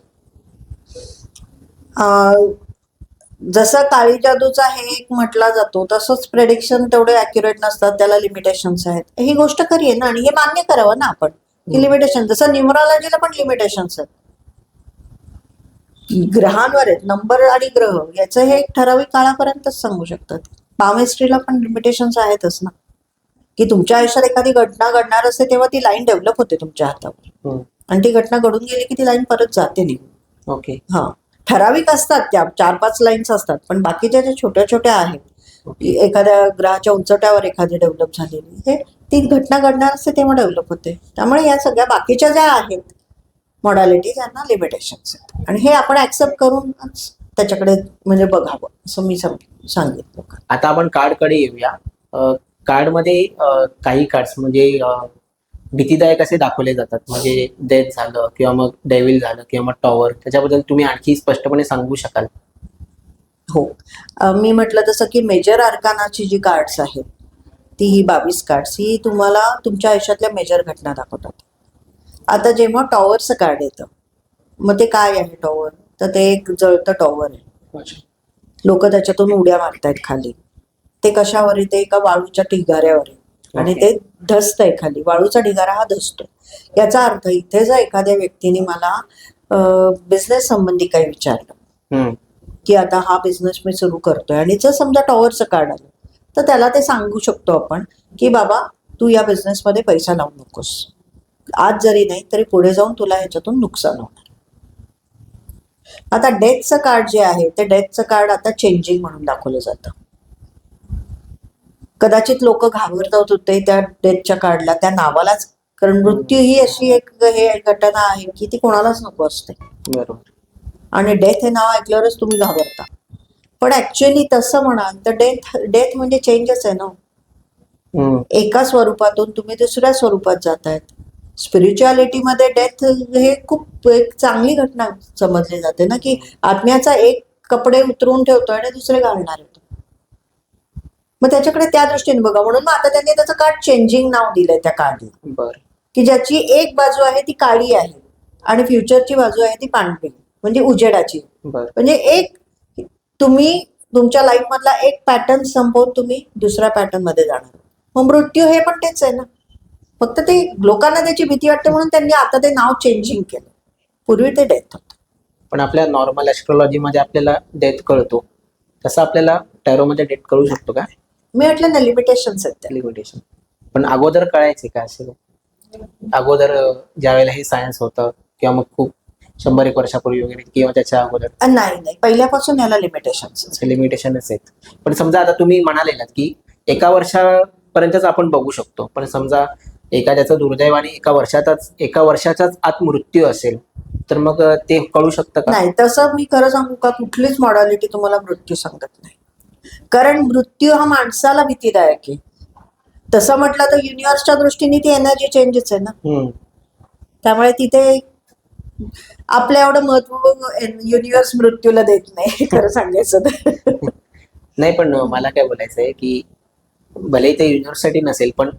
जसं काळी जादूचा हे एक म्हटला जातो, तसंच प्रेडिक्शन तेवढे अॅक्युरेट नसतात, त्याला लिमिटेशन्स आहेत. ही गोष्ट खरी आहे ना, आणि हे मान्य करावं ना आपण की लिमिटेशन. जसं न्यूमरॉलॉजीला पण लिमिटेशन्स आहेत, ग्रहांवर आहेत. नंबर आणि ग्रह याचं हे एक ठराविक काळापर्यंतच सांगू शकतात. पामहिस्ट्रीला पण लिमिटेशन्स आहेतच ना, की तुमच्या आयुष्यात एखादी घटना घडणार असते तेव्हा ती लाईन डेव्हलप होते तुमच्या हातावर, आणि ती घटना घडून गेली की ती लाईन परत जाते निघून. ओके. हा, ठराविक असतात त्या 4-5 लाईन्स असतात, पण बाकीच्या ज्या छोट्या छोट्या आहेत, एखाद्या ग्रहाच्या उंचट्यावर एखादी डेव्हलप झालेली, हे ती घटना घडणार असते तेव्हा डेव्हलप होते. त्यामुळे या सगळ्या बाकीच्या ज्या आहेत मॉडॅलिटी, त्यांना लिमिटेशन्स आहेत, आणि हे आपण ऍक्सेप्ट करून त्याच्याकडे म्हणजे बघावं असं मी सांगितलं. आता आपण कार्डकडे येऊया. कार्डमध्ये काही कार्ड्स म्हणजे भीतीदायक असे दाखवले जातात, म्हणजे डेथ झालं किंवा मग डेव्हिल झालं किंवा मग टॉवर. त्याच्याबद्दल तुम्ही आणखी स्पष्टपणे सांगू शकाल? हो, मी म्हटलं तसं की मेजर आर्कानाची जी कार्ड्स आहेत, ती ही 22 कार्ड्स ही तुम्हाला तुमच्या आयुष्यातल्या मेजर घटना दाखवतात. आता जेव्हा टॉवरचं कार्ड येतं, मग ते काय आहे टॉवर? तर ते एक जळतं टॉवर आहे. लोक त्याच्यातून उड्या मारतायत खाली. ते कशावर येते? एका वाळूच्या ढिगाऱ्यावर आहे, आणि ते धसतंय खाली. वाळूचा ढिगारा हा धसतो. याचा अर्थ इथे जर एखाद्या व्यक्तीने मला बिझनेस संबंधी काही विचारलं की आता हा बिझनेस मी सुरू करतोय, आणि जर समजा टॉवरचं कार्ड आलं, तर त्याला ते सांगू शकतो आपण की बाबा, तू या बिझनेसमध्ये पैसा लावू नकोस. आज जरी नाही तरी पुढे जाऊन तुला ह्याच्यातून नुकसान होणार. आता डेथचं कार्ड जे आहे, ते डेथचं कार्ड आता चेंजिंग म्हणून दाखवलं जातं. कदाचित लोक घाबरतात होते त्या डेथच्या कार्डला, त्या नावालाच. कारण मृत्यू ही अशी एक हे घटना आहे की ती कोणालाच नको असते. बरोबर. आणि डेथ हे नाव ऐकल्यावरच तुम्ही घाबरता. पण ऍक्च्युअली तसं म्हणाल तर डेथ म्हणजे चेंजच आहे ना. एका स्वरूपातून तुम्ही दुसऱ्या स्वरूपात जातायत. स्पिरिच्युअलिटीमध्ये डेथ हे खूप एक चांगली घटना समजली जाते ना, की आत्म्याचा एक कपडे उतरवून ठेवतो आणि दुसरे घालणार येतो. मग त्याच्याकडे त्या दृष्टीने बघा. म्हणून मग आता त्यांनी त्याचं कार्ड चेंजिंग नाव दिलंय त्या कार्डला. बरं. की ज्याची एक बाजू आहे ती काळी आहे आणि फ्युचरची बाजू आहे ती पांढरी, म्हणजे उजेडाची. म्हणजे एक तुम्ही तुमच्या लाईफ मधला एक पॅटर्न संपवून तुम्ही दुसऱ्या पॅटर्न मध्ये जाणार. मग मृत्यू हे पण तेच आहे ना, फक्त ते लोकांना त्याची भीती वाटते म्हणून त्यांनी आता ते नाव चेंजिंग केलं. पूर्वी ते डेथ होतं. पण आपल्या नॉर्मल ऍस्ट्रॉलॉजी मध्ये आपल्याला डेथ कळतो, तसं आपल्याला टॅरोमध्ये डेथ कळू शकतो का? मी म्हटलं ना, लिमिटेशन्स आहेत त्या. लिमिटेशन. पण अगोदर कळायचे का असे? अगोदर ज्या वेळेला हे सायन्स होतं किंवा मग खूप 100-1 वर्षापूर्वी वगैरे, किंवा त्याच्या अगोदर? नाही, पहिल्यापासून याला लिमिटेशन्स लिमिटेशनच आहेत. पण समजा आता तुम्ही म्हणालेलात की 1 वर्षापर्यंतच आपण बघू शकतो, पण समजा एखाद्याचं दुर्दैवाने एका वर्षाचाच आत मृत्यू असेल तर मग ते कळू शकतं का? नाही, तसं मी खरं सांगू का, कुठलीच मॉडॅलिटी तुम्हाला मृत्यू सांगत नाही. कारण मृत्यू हा माणसाला भीतीदायक आहे. तसं म्हटलं तर युनिव्हर्सच्या दृष्टीने ती एनर्जी चेंजच आहे ना. हम्म. त्यामुळे तिथे आपलं एवढं महत्व युनिव्हर्स मृत्यूला देत नाही खरं सांगायचं तर. नाही, पण मला काय बोलायचं आहे की भले ते युनिव्हर्सिटी नसेल पण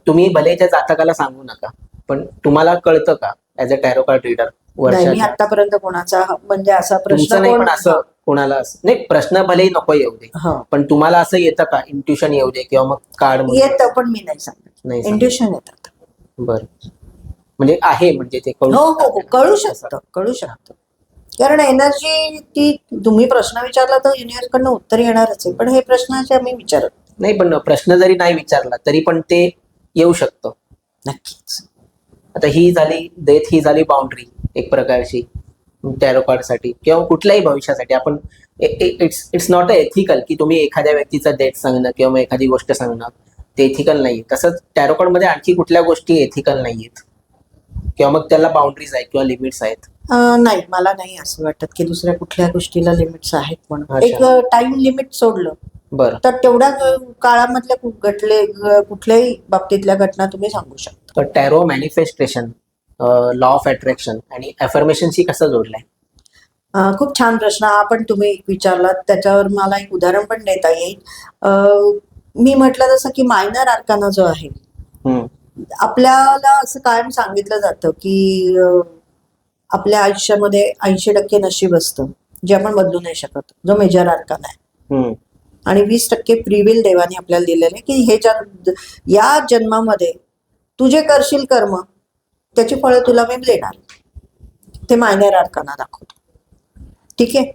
तुम्ही भले त्या जातकाला सांगू नका, पण तुम्हाला कळतं का as a tarot card reader नाही, मी वर्षाच्या? आतापर्यंत कोणाचा म्हणजे असा प्रश्न तुमचं नाही, पण असं कोणाला नाही, प्रश्न भलेही नको येऊ दे, पण तुम्हाला असं येतं का, इंट्युशन येऊ दे किंवा मग कार्ड येतं, पण मी नाही सांगत. नाही सांगत. इंट्युशन येतात. बरं, म्हणजे आहे, म्हणजे ते कळू हो शकतं हो, कळू शकतं, कळू शकतं. कारण एनर्जी ती, तुम्ही प्रश्न विचारला तर युनिव्हर्स कडनं उत्तर येणारच आहे, पण हे प्रश्नाचे आम्ही विचारत नाही. पण प्रश्न जरी नाही विचारला तरी पण ते येऊ शकतं. नक्कीच. आता ही झाली डेथ, ही झाली बाउंड्री एक प्रकारची टॅरो कार्ड साठी किंवा कुठल्याही भविष्यासाठी. आपण इट्स नॉट अ एथिकल की तुम्ही एखाद्या व्यक्तीचं डेथ सांगणं किंवा मग एखादी गोष्ट सांगणं, ते एथिकल नाही. तसंच टॅरो कार्ड मध्ये आणखी कुठल्या गोष्टी एथिकल नाहीयेत किंवा मग त्याला बाउंड्रीज आहेत किंवा लिमिट्स आहेत? नाही, मला नाही असं वाटत की दुसऱ्या कुठल्या गोष्टीला लिमिट्स आहेत म्हणून. अच्छा. एक टाइम लिमिट सोडलं बरं. तर तेवढ्या काळामधल्या कुठल्याही बाबतीतल्या घटना तुम्ही सांगू शकता. तर tarot manifestation, law of attraction आणि अफर्मेशनशी कसं जोडलंय? खूप छान प्रश्न हा पण तुम्ही विचारलात. त्याच्यावर मला एक उदाहरण पण देता येईल. मी म्हटलं जसं की मायनर आर्काना जो आहे, आपल्याला असं कायम सांगितलं जातं की आपल्या आयुष्यामध्ये 80% नशीब असतं जे आपण बदलू नाही शकत, जो मेजर आर्काना आहे. आणि 20% फ्रीविल देवाने आपल्याला दिलेलं आहे की हे या जन्मामध्ये तू जे करशील कर्म त्याची फळं तुला मी देणार. ते मायनर आर्काना दाखवतो. ठीक आहे.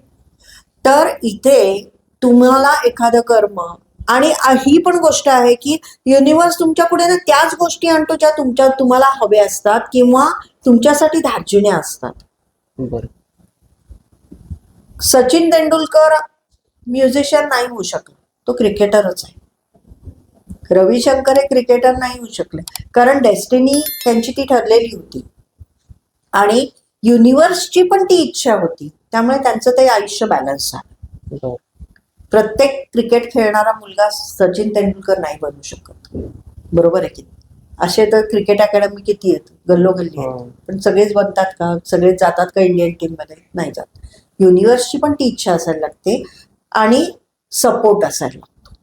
तर इथे तुम्हाला एखादं कर्म, आणि ही पण गोष्ट आहे की युनिव्हर्स तुमच्या पुढे ना त्याच गोष्टी आणतो ज्या तुम्हाला हव्या असतात किंवा तुमच्यासाठी धार्जिण्या असतात. बरं. सचिन तेंडुलकर म्युझिशियन नाही होऊ शकला, तो क्रिकेटरच आहे. रविशंकर हे क्रिकेटर नाही होऊ शकले, कारण डेस्टिनी त्यांची ती ठरलेली होती आणि युनिव्हर्सची पण ती इच्छा होती. त्यामुळे त्यांचं ते आयुष्य बॅलन्स झालं. प्रत्येक क्रिकेट खेळणारा मुलगा सचिन तेंडुलकर नाही बनू शकत, बरोबर आहे की? असे तर क्रिकेट अकॅडमी किती आहेत, गल्लोगल्ली आहेत, पण सगळेच बनतात का? सगळेच जातात का इंडियन टीम मध्ये? नाही जात. युनिव्हर्सची पण ती इच्छा असायला लागते आणि सपोर्ट असायला लागतो.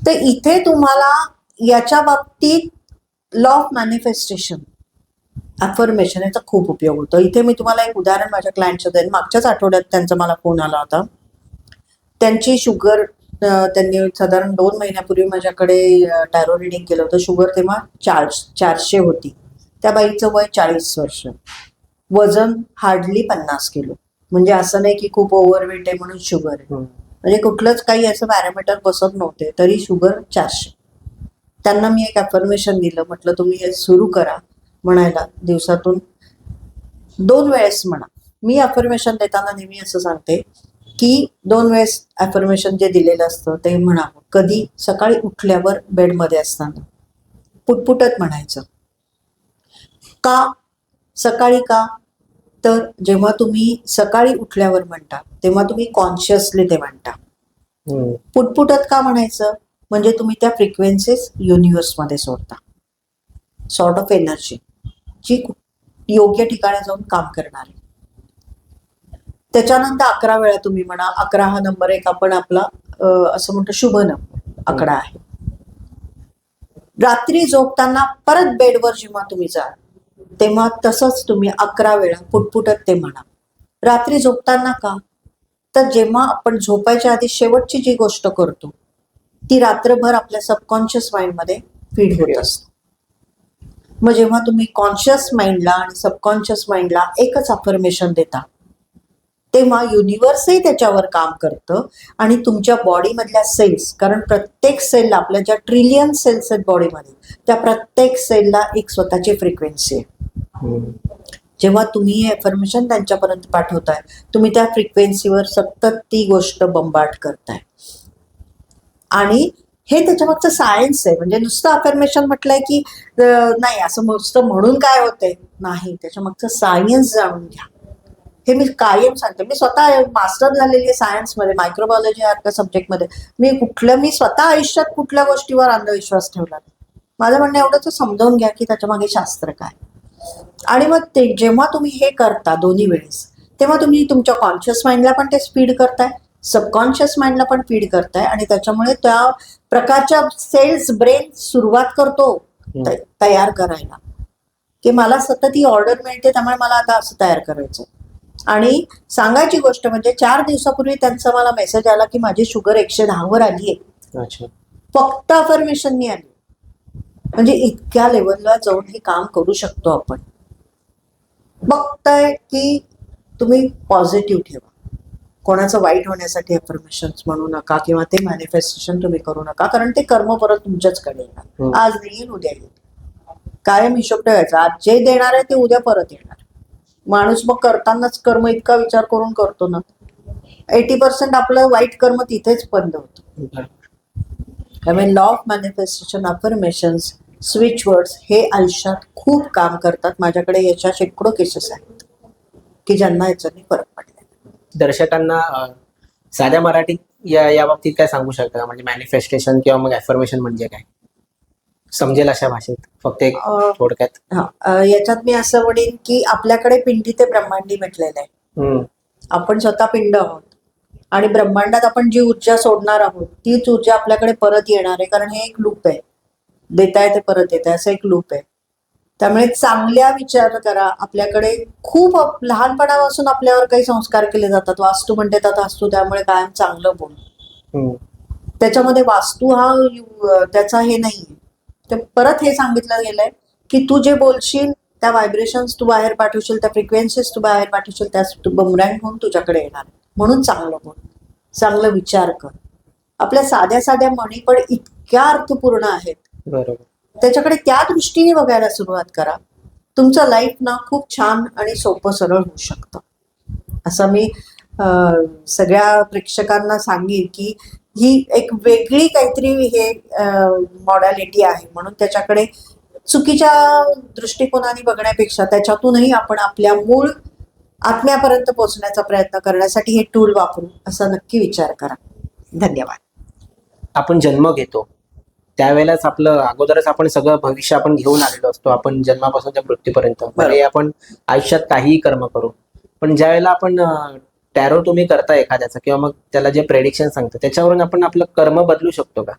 तर इथे तुम्हाला याच्या बाबतीत लॉ ऑफ मॅनिफेस्टेशन, अफर्मेशन याचा खूप उपयोग होतो. इथे मी तुम्हाला एक उदाहरण माझ्या क्लायंटचं देईन. मागच्याच आठवड्यात त्यांचा मला फोन आला होता. त्यांची शुगर, त्यांनी साधारण 2 महिन्यापूर्वी माझ्याकडे टॅरो रिडिंग केलं होतं. शुगर तेव्हा 400 होती. त्या बाईचं वय 40 वर्ष, वजन हार्डली 50 किलो. म्हणजे असं नाही की खूप ओव्हरवेट आहे म्हणून शुगर आहे, म्हणजे कुठलंच काही असं पॅरामीटर बसत नव्हते, तरी शुगर 400. त्यांना मी एक अफर्मेशन दिलं. म्हटलं तुम्ही हे सुरू करा म्हणायला, दिवसातून 2 वेळेस म्हणा. मी अफर्मेशन देताना नेहमी असं सांगते की 2 वेळेस अफर्मेशन जे दिलेलं असतं ते म्हणावं. कधी? सकाळी उठल्यावर बेडमध्ये असताना पुटपुटत म्हणायचं. का सकाळी? का तर जेव्हा तुम्ही सकाळी उठल्यावर म्हणता तेव्हा तुम्ही कॉन्शियसली ते म्हणता. पुटपुटत का म्हणायचं? म्हणजे तुम्ही त्या फ्रिक्वेन्सीज युनिव्हर्समध्ये सोडता, सॉर्ट ऑफ एनर्जी जी योग्य ठिकाणी जाऊन काम करणार आहे. त्याच्यानंतर 11 वेळा तुम्ही म्हणा. 11 हा नंबर एक आपण आपला असं म्हणतो शुभ नंबर 11 आहे. रात्री झोपताना परत बेडवर जेव्हा तुम्ही जाल तेव्हा तसंच तुम्ही 11 वेळा पुटपुटत ते म्हणा. रात्री झोपताना का? तर जेव्हा आपण झोपायच्या आधी शेवटची जी गोष्ट करतो ती रात्रभर आपल्या सबकॉन्शियस माइंडमध्ये फीड होत असते. मग जेव्हा तुम्ही कॉन्शियस माइंडला आणि सबकॉन्शियस माइंडला एकच अफर्मेशन देता तेव्हा युनिव्हर्सही त्याच्यावर काम करतं आणि तुमच्या बॉडीमधल्या सेल्स, कारण प्रत्येक सेलला, आपल्या ज्या ट्रिलियन सेल्स आहेत बॉडीमध्ये, त्या प्रत्येक सेलला एक स्वतःची फ्रिक्वेन्सी आहे. जेव्हा तुम्ही हे अफर्मेशन त्यांच्यापर्यंत पाठवताय तुम्ही त्या फ्रिक्वेन्सीवर सतत ती गोष्ट बंबार्ड करताय आणि हे त्याच्यामागचं सायन्स आहे. म्हणजे नुसतं अफर्मेशन म्हटलंय की नाही असं नुसतं म्हणून काय होतंय, नाही, त्याच्यामागचं सायन्स जाणून घ्या. हे मी कायम सांगते. मी स्वतः मास्टर झालेली आहे सायन्समध्ये, मायक्रोबायोलॉजी या सब्जेक्टमध्ये. मी स्वतः आयुष्यात कुठल्या गोष्टीवर अंधविश्वास ठेवला नाही. माझं म्हणणं एवढंच, समजावून घ्या की त्याच्यामागे शास्त्र काय. आणि मग ते जेव्हा तुम्ही हे करता दोन्ही वेळेस, तेव्हा तुम्ही तुमच्या कॉन्शियस माइंडला पण ते फीड करताय, सबकॉन्शियस माइंडला पण फीड करताय, आणि त्याच्यामुळे त्या प्रकारच्या सेल्स ब्रेन सुरुवात करतो तयार करायला, की मला सतत ही ऑर्डर मिळते, त्यामुळे मला आता असं तयार करायचं. आणि सांगायची गोष्ट म्हणजे 4 दिवसापूर्वी त्यांचा मला मेसेज आला की माझी शुगर 110 वर आली आहे. अच्छा. फक्त अफर्मेशननी आली. म्हणजे इतक्या लेवलला जाऊन हे काम करू शकतो आपण. बघताय की तुम्ही पॉझिटिव्ह ठेवा. कोणाचं वाईट होण्यासाठी अफर्मेशन्स म्हणू नका, किंवा ते मॅनिफेस्टेशन तुम्ही करू नका, कारण ते कर्म परत तुमच्याचकडे येणार. आज नाही येईल, उद्या येईल. कायम हिशोब ठेवायचा. आज जे देणार आहे ते उद्या परत येणार. माणूस मग करतानाच कर्म इतका विचार करून करतो ना, 80% आपलं वाईट कर्म तिथेच बंद होतं. त्यामुळे law of manifestation, affirmations, switch words हे आयुष्यात खूप काम करतात. माझ्याकडे याच्या शेकडो केसेस आहेत की ज्यांना याच्याने फरक पडला. दर्शकांना साध्या मराठीत या बाबतीत काय सांगू शकता? म्हणजे मॅनिफेस्टेशन किंवा मग अफर्मेशन म्हणजे काय, समजेल अशा भाषेत, फक्त एक थोडक्यात. याच्यात मी असं म्हणेन की आपल्याकडे पिंडी ते ब्रह्मांडी म्हटलेलं आहे. आपण स्वतः पिंड आहोत, आणि ब्रह्मांडात आपण जी ऊर्जा सोडणार आहोत तीच ऊर्जा आपल्याकडे परत येणार आहे. कारण हे एक लूप आहे, देताय ते परत येत आहे, असं एक लूप आहे. त्यामुळे चांगल्या विचार करा. आपल्याकडे खूप लहानपणापासून आपल्यावर काही संस्कार केले जातात. वास्तू म्हणते तर वास्तू, त्यामुळे कायम चांगलं बोल. त्याच्यामध्ये वास्तू हा त्याचा हे नाहीये. तर परत हे सांगितलं गेलंय की तू जे बोलशील त्या व्हायब्रेशन्स तू बाहेर पाठवशील, त्या फ्रिक्वेन्सीज तू बाहेर पाठवशील, त्यास तू बमरँग होऊन तुझ्याकडे येणार. म्हणून चांगलं बोल, चांगलं विचार कर. आपल्या साध्या साध्या म्हणी पण इतक्या अर्थपूर्ण आहेत. बरोबर. त्याच्याकडे त्या दृष्टीने बघायला सुरुवात करा. तुमचं लाईफ ना खूप छान आणि सोपं सरळ होऊ शकतं. असं मी सगळ्या प्रेक्षकांना सांगेन की ही एक वेगळी काहीतरी हे मॉडॅलिटी आहे. म्हणून त्याच्याकडे चुकीच्या दृष्टिकोनाने बघण्यापेक्षा त्याच्यातूनही आपण आपल्या मूळ आत्म्यापर्यंत पोहोचण्याचा प्रयत्न करण्यासाठी हे टूल वापरू, असा नक्की विचार करा. धन्यवाद. आपण जन्म घेतो त्यावेळेलाच आपलं अगोदरच आपण सगळं भविष्य आपण घेऊन आलेलो असतो. आपण जन्मापासून मृत्यूपर्यंत भले आपण आयुष्यात काहीही कर्म करू, पण ज्या वेळेला आपण टॅरो तुम्ही करता एखाद्याचं किंवा मग त्याला जे प्रेडिक्शन सांगतं त्याच्यावरून आपण आपलं कर्म बदलू शकतो का?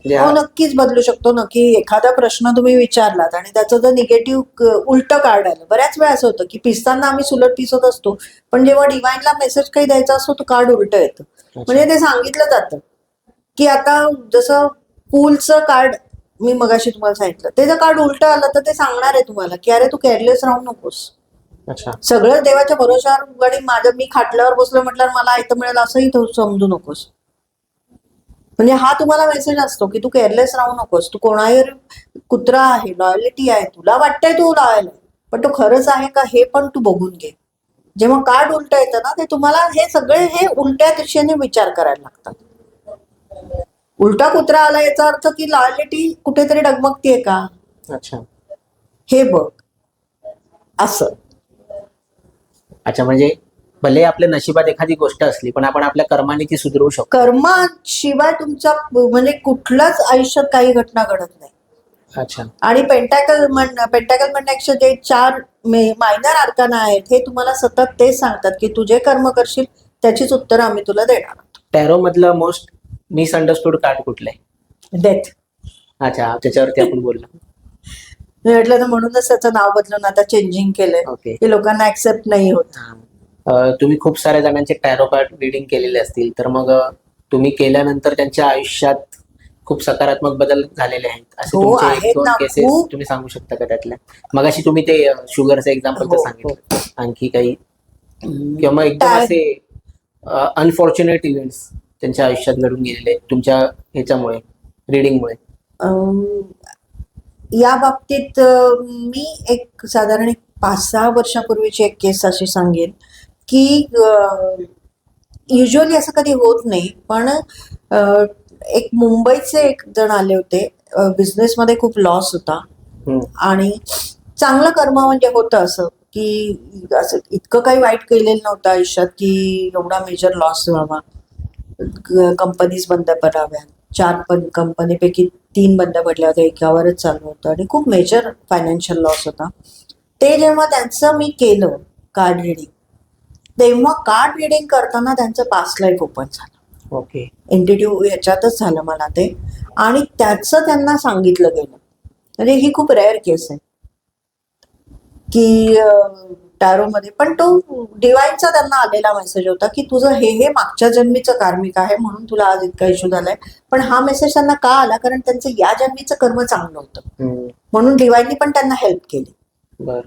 हो, नक्कीच बदलू शकतो. नक्की. एखादा प्रश्न तुम्ही विचारलात आणि त्याचं जर निगेटिव्ह उलट कार्ड आलं, बऱ्याच वेळा असं होतं की पिसताना आम्ही सुलट पिसत असतो, पण जेव्हा डिवाइनला मेसेज काही द्यायचा असतो तो कार्ड उलट येतं. म्हणजे ते सांगितलं जातं की आता जसं पूलचं कार्ड मी मगाशी तुम्हाला सांगितलं, ते जर कार्ड उलट आलं तर ते सांगणार आहे तुम्हाला की अरे तू केअरलेस राहू नकोस. सगळं देवाच्या भरोशावर, आणि मी खाटल्यावर बसलो म्हटल्यावर मला ऐकतं मिळेल असंही समजू नकोस. म्हणजे हा तुम्हाला मेसेज असतो की तू केअरलेस राहू नकोस. तू कोणावर कुत्रा आहे, लॉयलिटी आहे, तुला वाटतंय तू लॉयल आहे, पण तो खरंच आहे का हे पण तू बघून घे. जेव्हा कार्ड उलट येतं ना, ते तुम्हाला हे सगळे हे उलट्या दिशेने विचार करायला लागतात. उलटा कुत्रा आला याचा अर्थ की लॉयलिटी कुठेतरी डगमगतीये का, अच्छा हे बघ. असं. अच्छा, म्हणजे भले आपल्या नशिबात एखादी गोष्ट असली पण आपण आपल्या कर्माने ती सुधारू शकतो. कर्माशिवाय तुमचा म्हणजे कुठल्याच आयुष्यात काही घटना घडत नाही. अच्छा. आणि पेंटॅकल म्हणण्यापेक्षा जे 4 मायनर अर्काना आहेत हे तुम्हाला सतत तेच सांगतात की तू जे कर्म करशील त्याचीच उत्तर आम्ही तुला देणार आहोत. टॅरो मधलं मोस्ट मिसअंडरस्टूड कार्ड कुठलं आहे? डेथ. अच्छा, त्याच्यावरती आपण बोललो. मी म्हटलं तर म्हणूनच त्याचं नाव बदलून आता चेंजिंग केलंय. ओके. की लोकांना ऍक्सेप्ट नाही होत. तुम्ही खूप साऱ्या जणांचे टॅरो कार्ड रिडिंग केलेले असतील, तर मग तुम्ही केल्यानंतर त्यांच्या आयुष्यात खूप सकारात्मक बदल झालेले आहेत असे तुमचे 1-2 केसेस तुम्ही सांगू शकता का त्यातल्या? मगाशी तुम्ही ते शुगरचं एक्झाम्पल तर सांगितलं, आणखी काही किंवा मग एकदम असे अनफॉर्च्युनेट इव्हेंट्स त्यांच्या आयुष्यात घडून गेलेले तुमच्या ह्याच्यामुळे, रिडिंगमुळे? या बाबतीत मी एक साधारण 5-6 वर्षापूर्वीची एक केस अशी सांगेन की युजली असं कधी होत नाही, पण एक मुंबईचे एक जण आले होते, बिझनेसमध्ये खूप लॉस होता हम्म. आणि चांगलं कर्म म्हणजे होतं असं की असं इतकं काही वाईट केलेलं नव्हतं आयुष्यात की एवढा मेजर लॉस व्हावा, कंपनीज बंद पडाव्या. 4 कंपनीपैकी 3 बंद पडल्या होत्या, एकावरच चालू होतं आणि खूप मेजर फायनान्शियल लॉस होता. ते जेव्हा त्यांचं मी केलं कार्ड रिडिंग, तेव्हा कार्ड रिडिंग करताना त्यांचं पास्ट लाईफ ओपन झालं. ओके. इंटिट्यूव्ह ह्याच्यातच झालं मला ते, आणि त्याचं त्यांना सांगितलं गेलं. म्हणजे ही खूप रेअर केस आहे की टॅरोमध्ये, पण तो डिवाईनचा त्यांना आलेला मेसेज होता की तुझं हे मागच्या जन्मीचं कार्मिक आहे म्हणून तुला आज इतका इश्यू झालाय. पण हा मेसेज त्यांना का आला, कारण त्यांचं या जन्मीचं कर्म चांगलं होतं म्हणून डिवाईननी पण त्यांना हेल्प केली. बर.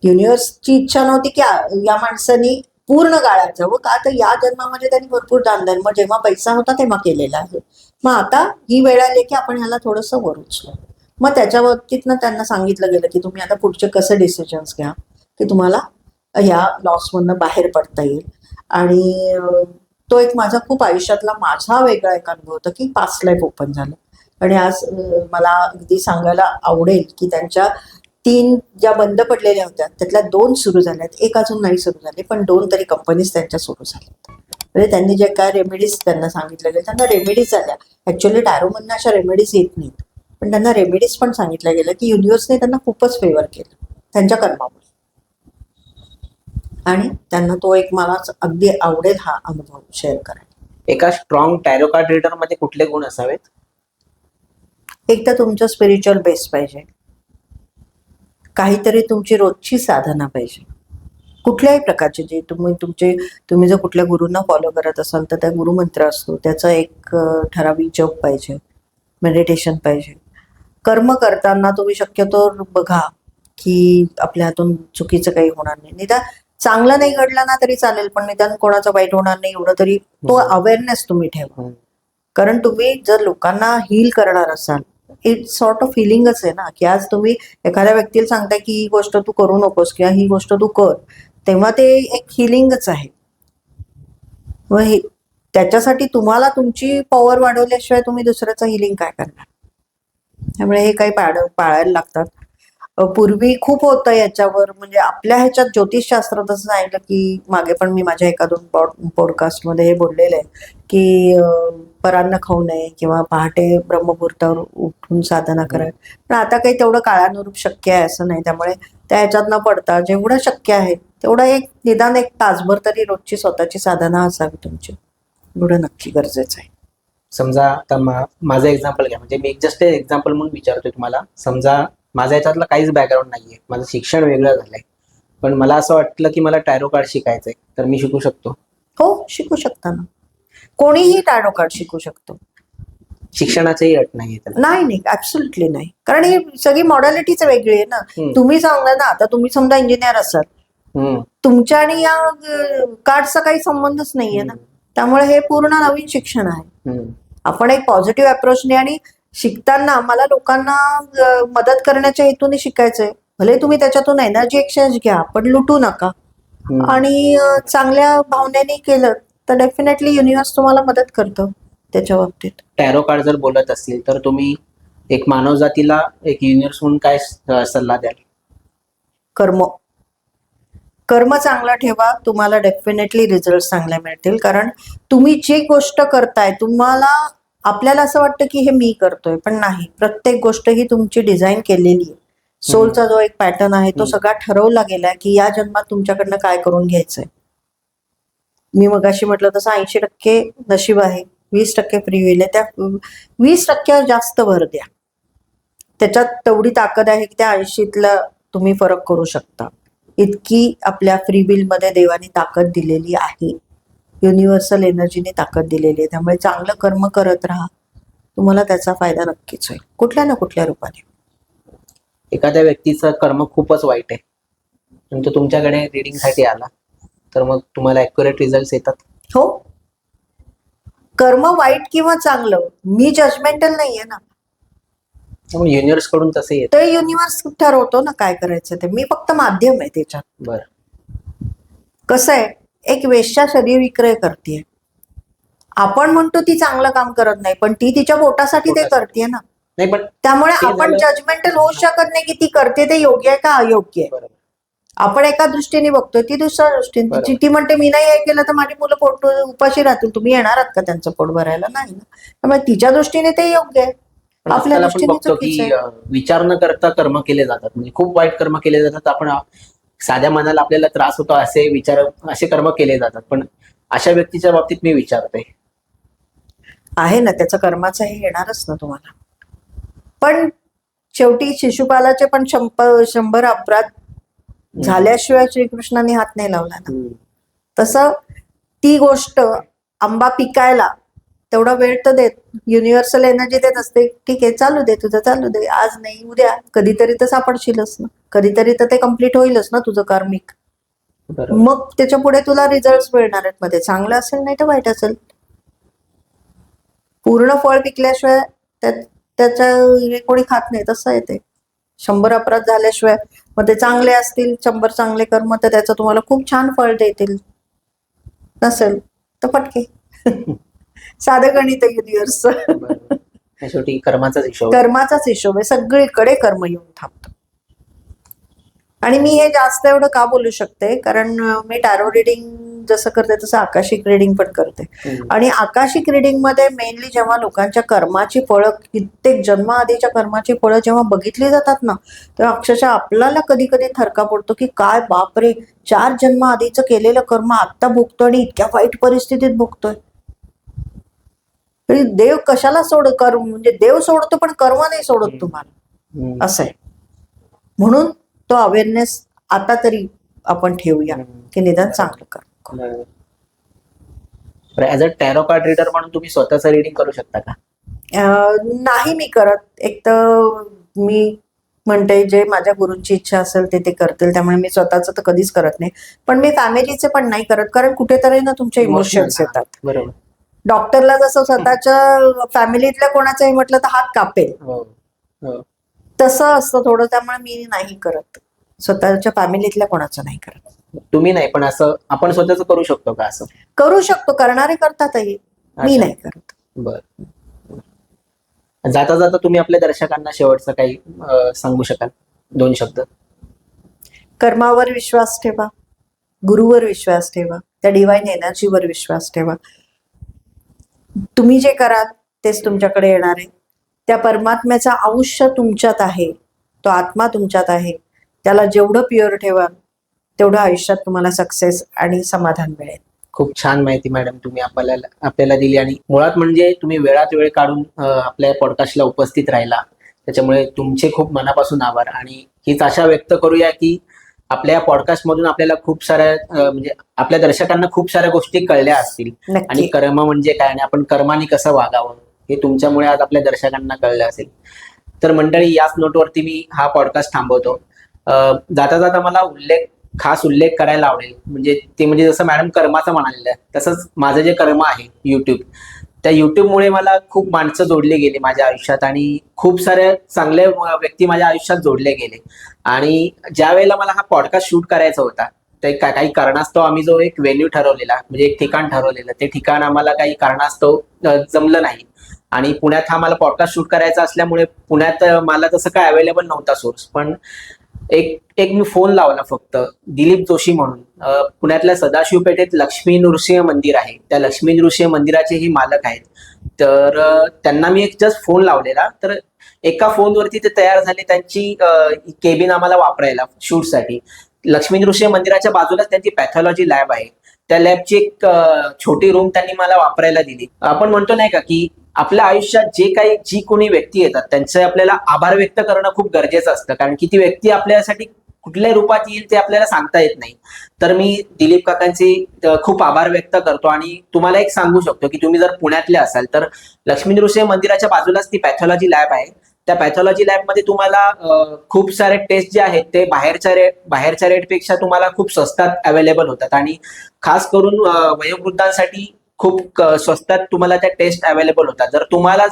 युनिव्हर्सची इच्छा नव्हती की या माणसानी पूर्ण गाळ्यात जावं, का तर या जन्मामध्ये त्यांनी भरपूर दानधर्म जेव्हा पैसा होता तेव्हा केलेला आहे. मग आता ही वेळ आली की आपण ह्याला थोडंसं वर उचलू. मग त्याच्या बाबतीतनं त्यांना सांगितलं गेलं की तुम्ही आता पुढचे कसे डिसिजन्स घ्या की तुम्हाला ह्या लॉसमधनं बाहेर पडता येईल. आणि तो एक माझा खूप आयुष्यातला माझा वेगळा एक अनुभव होता की पास्ट लाईफ ओपन झालं. आणि आज मला अगदी सांगायला आवडेल की त्यांच्या 3 ज्या बंद पडलेल्या होत्या त्यातल्या 2 सुरू झाल्यात, एक अजून नाही सुरू झाले, पण 2 तरी कंपनीज त्यांच्या सुरू झाल्यात. म्हणजे त्यांनी जे काय रेमेडीज त्यांना सांगितलं गेलं त्यांना रेमेडीज झाल्या. ऍक्च्युअली टॅरोमधनं अशा रेमेडीज येत नाहीत, पण त्यांना रेमेडीज पण सांगितलं गेलं की युनिव्हर्सने त्यांना खूपच फेवर केलं त्यांच्या कर्मामुळे. आणि त्यांना तो एक मला अगदी आवडेल हा अनुभव शेअर करायला. एका स्ट्रॉंग टॅरो कार्ड रीडर मध्ये कुठले गुण असावेत? एक तर तुमचं स्पिरिच्युअल बेस पाहिजे, काहीतरी तुमची रोजची साधना पाहिजे कुठल्याही प्रकारची, जे तुम्ही जर कुठल्या गुरूंना फॉलो करत असाल तर त्या गुरुमंत्र असतो त्याचा एक ठराविक जप पाहिजे, मेडिटेशन पाहिजे. कर्म करताना तुम्ही शक्यतो बघा की आपल्या हातून चुकीचं काही होणार नाही. निदान चांगलं नाही घडलं ना तरी चालेल, पण निदान कोणाचं वाईट होणार नाही एवढं तरी तो अवेअरनेस तुम्ही ठेवा. कारण तुम्ही जर लोकांना हील करणार असाल, इट्स सॉर्ट ऑफ हिलिंगच आहे ना, की आज तुम्ही एखाद्या व्यक्तीला सांगताय की ही गोष्ट तू करू नकोस किंवा ही गोष्ट तू कर, तेव्हा ते एक हिलिंगच आहे. मग त्याच्यासाठी तुम्हाला तुमची पॉवर वाढवल्याशिवाय तुम्ही दुसऱ्याचं हिलिंग काय करणार. त्यामुळे हे काही पाळायला लागतात. पूर्वी खूप होतं याच्यावर, म्हणजे आपल्या ह्याच्यात ज्योतिषशास्त्रात असं सांगितलं की मागे पण मी माझ्या एका 2 पॉडकास्टमध्ये हे बोललेलं आहे की परान्न खाऊ नये किंवा पहाटे ब्रह्ममुहूर्तावर उठून साधना करावी. पण आता काही तेवढं काळानुरूप शक्य आहे असं नाही. त्यामुळे त्या ह्याच्यात न पडता जेवढं शक्य आहे तेवढं एक निदान 1 तासभर तरी रोजची स्वतःची साधना असावी तुमची, एवढं नक्की गरजेचं आहे. समजा आता माझं एक्झाम्पल घ्या, म्हणजे मी जस्ट एक्झाम्पल म्हणून विचारतोय तुम्हाला. समजा माझा याच्यातलं काहीच बॅकग्राऊंड नाहीये, माझं शिक्षण वेगळं झालंय, पण मला असं वाटलं की मला टॅरो कार्ड शिकायचंय, तर मी शिकू शकतो? हो, शिकू शकता ना. कोणीही टॅरो कार्ड शिकू शकतो. शिक्षणाचीही अट नाहीये त्याला? नाही, ऍब्सोल्युटली नाही. कारण ही सगळी मॉडॅलिटीच वेगळी आहे ना. तुम्ही सांगा ना, आता तुम्ही समजा इंजिनियर असाल, तुमच्या आणि या कार्डचा काही संबंधच नाहीये ना. त्यामुळे हे पूर्ण नवीन शिक्षण आहे. आपण एक पॉझिटिव्ह अप्रोचने, आणि शिकताना मला लोकांना मदत करण्याच्या हेतूने शिकायचंय. भले तुम्ही त्याच्यातून एनर्जी एक्सचेंज घ्या, पण लुटू नका. आणि चांगल्या भावनेने केलं तर डेफिनेटली युनिव्हर्स तुम्हाला मदत करतं त्याच्या बाबतीत. टॅरो कार्ड जर बोलत असतील तर तुम्ही एक मानवजातीला एक युनिव्हर्स म्हणून काय सल्ला द्याल? कर्म चांगला ठेवा, तुम्हाला डेफिनेटली रिझल्ट चांगले मिळतील. कारण तुम्ही जी गोष्ट करताय, आपल्याला असं वाटतं की हे मी करतोय, पण नाही. प्रत्येक गोष्ट ही तुमची डिझाईन केलेली आहे. सोलचा जो एक पॅटर्न आहे तो सगळा ठरवला गेलाय की या जन्मात तुमच्याकडनं काय करून घ्यायचंय. मी मगाशी म्हटलं तसं 80% नशीब आहे, 20% फ्री विल आहे. त्या 20%वर जास्त भर द्या. त्याच्यात तेवढी ताकद आहे की त्या 80तला तुम्ही फरक करू शकता. इतकी आपल्या फ्री विल मध्ये देवाने ताकद दिलेली आहे, युनिव्हर्सल एनर्जीने ताकद दिलेली आहे. त्यामुळे चांगलं कर्म करत राहा, तुम्हाला त्याचा फायदा नक्कीच होईल कुठल्या ना कुठल्या रूपाने. एखाद्या व्यक्तीचं कर्म खूपच वाईट आहे, पण तो तुमच्याकडे रिडिंगसाठी आला, तर मग तुम्हाला ऍक्युरेट रिझल्ट येतात? हो. कर्म वाईट किंवा चांगलं, मी जजमेंटल नाहीये ना. युनिव्हर्स कडून तसं येत, ते युनिव्हर्स ठरवतो ना काय करायचं ते, मी फक्त माध्यम आहे त्याच्यात. बरं. कसं आहे, एक वेश्या शरीर विक्रय करते आपण म्हणतो ती चांगलं काम करत नाही, पण ती तिच्या पोटासाठी ते पोटासाठी. करते ना. नाही पण त्यामुळे ते आपण झालं- जजमेंटल होऊ शकत नाही की ती करते ते योग्य आहे का अयोग्य आहे. बरोबर. आपण एका दृष्टीने बघतोय, ती दुसऱ्या दृष्टीने. बरोबर. ती म्हणते मी नाही हे केलं तर माझी मुलं पोट उपाशी राहतील, तुम्ही येणार आहात का त्यांचं पोट भरायला? नाही ना. त्यामुळे तिच्या दृष्टीने ते योग्य आहे, पण आपल्या आजकाल आपण दृष्टीने बघतो चुकीचं की आहे. विचार न करता कर्म केले जातात, म्हणजे खूप वाईट कर्म केले जातात. आपण साध्या मनाला आपल्याला त्रास होतो असे विचार, असे कर्म केले जातात. पण अशा व्यक्तीच्या बाबतीत मी विचारतोय, आहे ना, त्याचा कर्माचाही येणारच ना तुम्हाला. पण शेवटी शिशुपालाचे पण 100 अपराध झाल्याशिवाय श्रीकृष्णाने हात नाही लावला ना. तसं ती गोष्ट आंबा पिकायला तेवढा वेळ तर देत, युनिव्हर्सल एनर्जी देत असते. ठीक आहे, चालू दे तुझं, चालू दे, आज नाही उद्या कधीतरी तर सापडशीलच ना, कधीतरी तर ते कम्प्लीट होईलच ना तुझं कार्मिक. बरोबर. मग त्याच्या पुढे तुला रिझल्ट मिळणार आहेत, मध्ये चांगलं असेल नाही तर वाईट असेल. पूर्ण फळ पिकल्याशिवाय त्याचं हे कोणी खात नाही, तसं आहे ते. 100 अपराध झाल्याशिवाय मग ते चांगले असतील, 100 चांगले कर्म, तर त्याचं तुम्हाला खूप छान फळ देतील. नसेल तर फटके. साधं गणित आहे युनिव्हर्सचं. बरोबर. शेवटी कर्माचाच हिशोब. कर्माचाच हिशोब आहे, सगळीकडे कर्म येऊन थांबतं. आणि मी हे जास्त एवढं का बोलू शकते, कारण मी टॅरो रिडिंग जसं करते तसं आकाशिक रिडिंग पण करते. आणि आकाशिक रिडिंग मध्ये मेनली जेव्हा लोकांच्या कर्माची फळं, कित्येक जन्म आधीच्या कर्माची फळं जेव्हा बघितली जातात ना, तेव्हा अक्षरशः आपल्याला कधी कधी थरका पडतो की काय बापरे, 4 जन्म आधीचं केलेलं कर्म आता भोगतोय आणि इतक्या वाईट परिस्थितीत भोगतोय. देव कशाला कर्म, म्हणजे देव सोडतो पण कर्म नाही सोडत तुम्हाला, असं आहे. म्हणून तो अवेअरनेस आता तरी आपण ठेवूया की निदान चांगलं कर. As a tarot card reader म्हणून तुम्ही स्वतःचं रिडिंग करू शकता का? नाही मी करत. एक तर मी म्हणते जे माझ्या गुरूंची इच्छा असेल ते करतील, त्यामुळे मी स्वतःच तर कधीच करत नाही. पण मी फॅमिलीचे पण नाही करत, कारण कुठेतरी ना तुमचे इमोशन्स येतात. बरोबर. डॉक्टरला जसं स्वतःच्या फॅमिलीतल्या कोणाचंही म्हटलं तर हात कापेल, तसं असतं थोडं. त्यामुळे मी नाही करत, स्वतःच्या फॅमिलीतल्या कोणाचं नाही करत. तुम्ही नाही, पण असं आपण स्वतःच करू शकतो का? असं करू शकतो, करणारे करतातही, मी नाही करत. बर. जाता जाता तुम्ही आपल्या दर्शकांना शेवटचं काही सांगू शकाल, 2 शब्द? कर्मावर विश्वास ठेवा, गुरुवर विश्वास ठेवा, त्या डिवाइन एनर्जीवर विश्वास ठेवा. तुम्ही जे कराल तेच तुमच्याकडे येणार आहे. त्या परमात्म्याचा अंश तुमच्यात आहे, तो आत्मा तुमच्यात आहे. त्याला जेवढं प्युअर ठेवाल तेवढं आयुष्यात तुम्हाला सक्सेस आणि समाधान मिळेल. खूप छान माहिती मॅडम तुम्ही आपल्याला दिली, आणि मुळात म्हणजे तुम्ही वेळात वेळ काढून आपल्या पॉडकास्टला उपस्थित राहिला, त्याच्यामुळे तुमचे खूप मनापासून आभार. आणि हीच आशा व्यक्त करूया की आपल्या पॉडकास्ट मधून आपल्याला खूप साऱ्या म्हणजे आपल्या दर्शकांना खूप साऱ्या गोष्टी कळल्या असतील, आणि नक्की. कर्म म्हणजे काय आणि आपण कर्माने कसं वागावं हे तुमच्यामुळे आज आपल्या दर्शकांना कळलं असेल. तर मंडळी, याच नोटवरती मी हा पॉडकास्ट थांबवतो. जाता जाता मला खास उल्लेख करायला आवडेल, म्हणजे जसं मॅडम कर्माचं म्हणालेलं आहे, तसंच माझं जे कर्म आहे युट्यूब, त्या युट्यूबमुळे मला खूप माणसं जोडले गेले माझ्या आयुष्यात, आणि खूप सारे चांगले व्यक्ती माझ्या आयुष्यात जोडले गेले. आणि ज्या वेळेला मला हा पॉडकास्ट शूट करायचा होता, ते काही कारणास्तव आम्ही जो एक व्हेन्यू ठरवलेला, म्हणजे एक ठिकाण ठरवलेलं, ते ठिकाण आम्हाला काही कारणास्तव जमलं नाही. आणि पुण्यात हा मला पॉडकास्ट शूट करायचा असल्यामुळे पुण्यात मला तसं काय अवेलेबल नव्हता सोर्स. पण एक मी फोन लावला फक्त, दिलीप जोशी म्हणून, पुण्यातल्या सदाशिव पेठेत लक्ष्मी नृसिंह मंदिर आहे, त्या लक्ष्मी नृसिंह मंदिराचे ही मालक आहेत. तर त्यांना मी एक जस्ट फोन लावलेला, तर एका फोनवरती ते तयार झाले त्यांची केबिन आम्हाला वापरायला शूटसाठी. लक्ष्मी नृसिंह मंदिराच्या बाजूलाच त्यांची पॅथॉलॉजी लॅब आहे, त्या लॅबची एक छोटी रूम त्यांनी मला वापरायला दिली. आपण म्हणतो नाही का की आपल्या आयुष्यात जी कोणी व्यक्ती येतात त्यांचे आपल्याला आभार व्यक्त करणं खूप गरजेचं असतं, कारण की ती व्यक्ती आपल्यासाठी कुठल्या रूपात येईल ते आपल्याला सांगता येत नाही. तर मी दिलीप काकांचे खूप आभार व्यक्त करतो. आणि तुम्हाला एक सांगू शकतो की तुम्ही जर पुण्यातले असाल तर लक्ष्मी नृसिंह मंदिराच्या बाजूलाच ती पॅथॉलॉजी लॅब आहे. त्या पॅथॉलॉजी लॅबमध्ये तुम्हाला खूप सारे टेस्ट जे आहेत ते बाहेरच्या रेटपेक्षा तुम्हाला खूप स्वस्तात अवेलेबल होतात. आणि खास करून वयोवृद्धांसाठी खूप स्वस्तात तुम्हाला त्या टेस्ट अवेलेबल होतात. जर तुम्हाला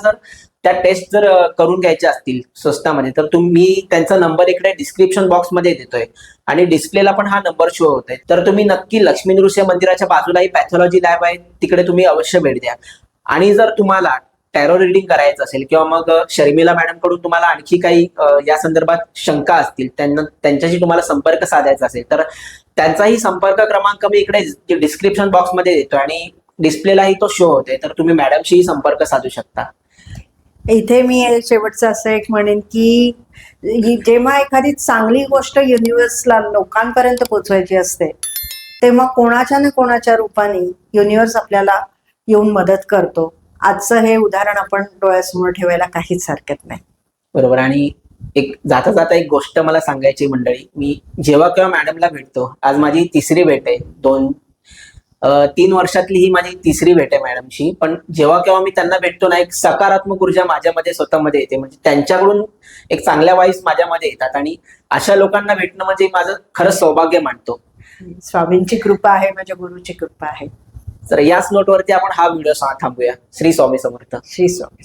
त्या टेस्ट करून घ्यायच्या असतील स्वस्तामध्ये, तर तुम्ही त्यांचा नंबर इकडे डिस्क्रिप्शन बॉक्समध्ये देतोय आणि डिस्प्लेला पण हा नंबर शो होतोय. तर तुम्ही नक्की लक्ष्मी नृसिंह मंदिराच्या बाजूलाही पॅथॉलॉजी लॅब आहे, तिकडे तुम्ही अवश्य भेट द्या. आणि जर तुम्हाला टॅरो रिडिंग करायचं असेल किंवा मग शर्मिला मॅडम कडून तुम्हाला आणखी काही या संदर्भात शंका असतील, त्यांच्याशी तुम्हाला संपर्क साधायचा असेल, तर त्यांचाही संपर्क क्रमांक मी इकडे डिस्क्रिप्शन बॉक्समध्ये देतो आणि डिस्प्लेलाही तो शो होते, तर तुम्ही मॅडमशीही संपर्क साधू शकता. इथे मी शेवटचं असं एक म्हणेन की जेव्हा एखादी चांगली गोष्ट युनिव्हर्सला लोकांपर्यंत पोहोचवायची असते, तेव्हा कोणाच्या ना कोणाच्या रूपाने युनिव्हर्स आपल्याला येऊन मदत करतो. आजचं हे उदाहरण आपण डोळ्यासमोर ठेवायला काहीच हरकत नाही. बरोबर. आणि एक जाता जाता एक गोष्ट मला सांगायची मंडळी, मी जेव्हा केव्हा मॅडमला भेटतो, आज माझी तिसरी भेट आहे, 3 वर्षातली ही माझी तिसरी भेट आहे मॅडमशी. पण जेव्हा केव्हा मी त्यांना भेटतो ना, एक सकारात्मक ऊर्जा माझ्यामध्ये स्वतःमध्ये येते. म्हणजे त्यांच्याकडून एक चांगल्या वाईस माझ्यामध्ये येतात आणि अशा लोकांना भेटणं म्हणजे माझं खरंच सौभाग्य मानतो. स्वामींची कृपा आहे, माझ्या गुरुची कृपा आहे. तर याच नोटवरती आपण हा व्हिडिओ थांबूया. श्री स्वामी समर्थ. श्री स्वामी.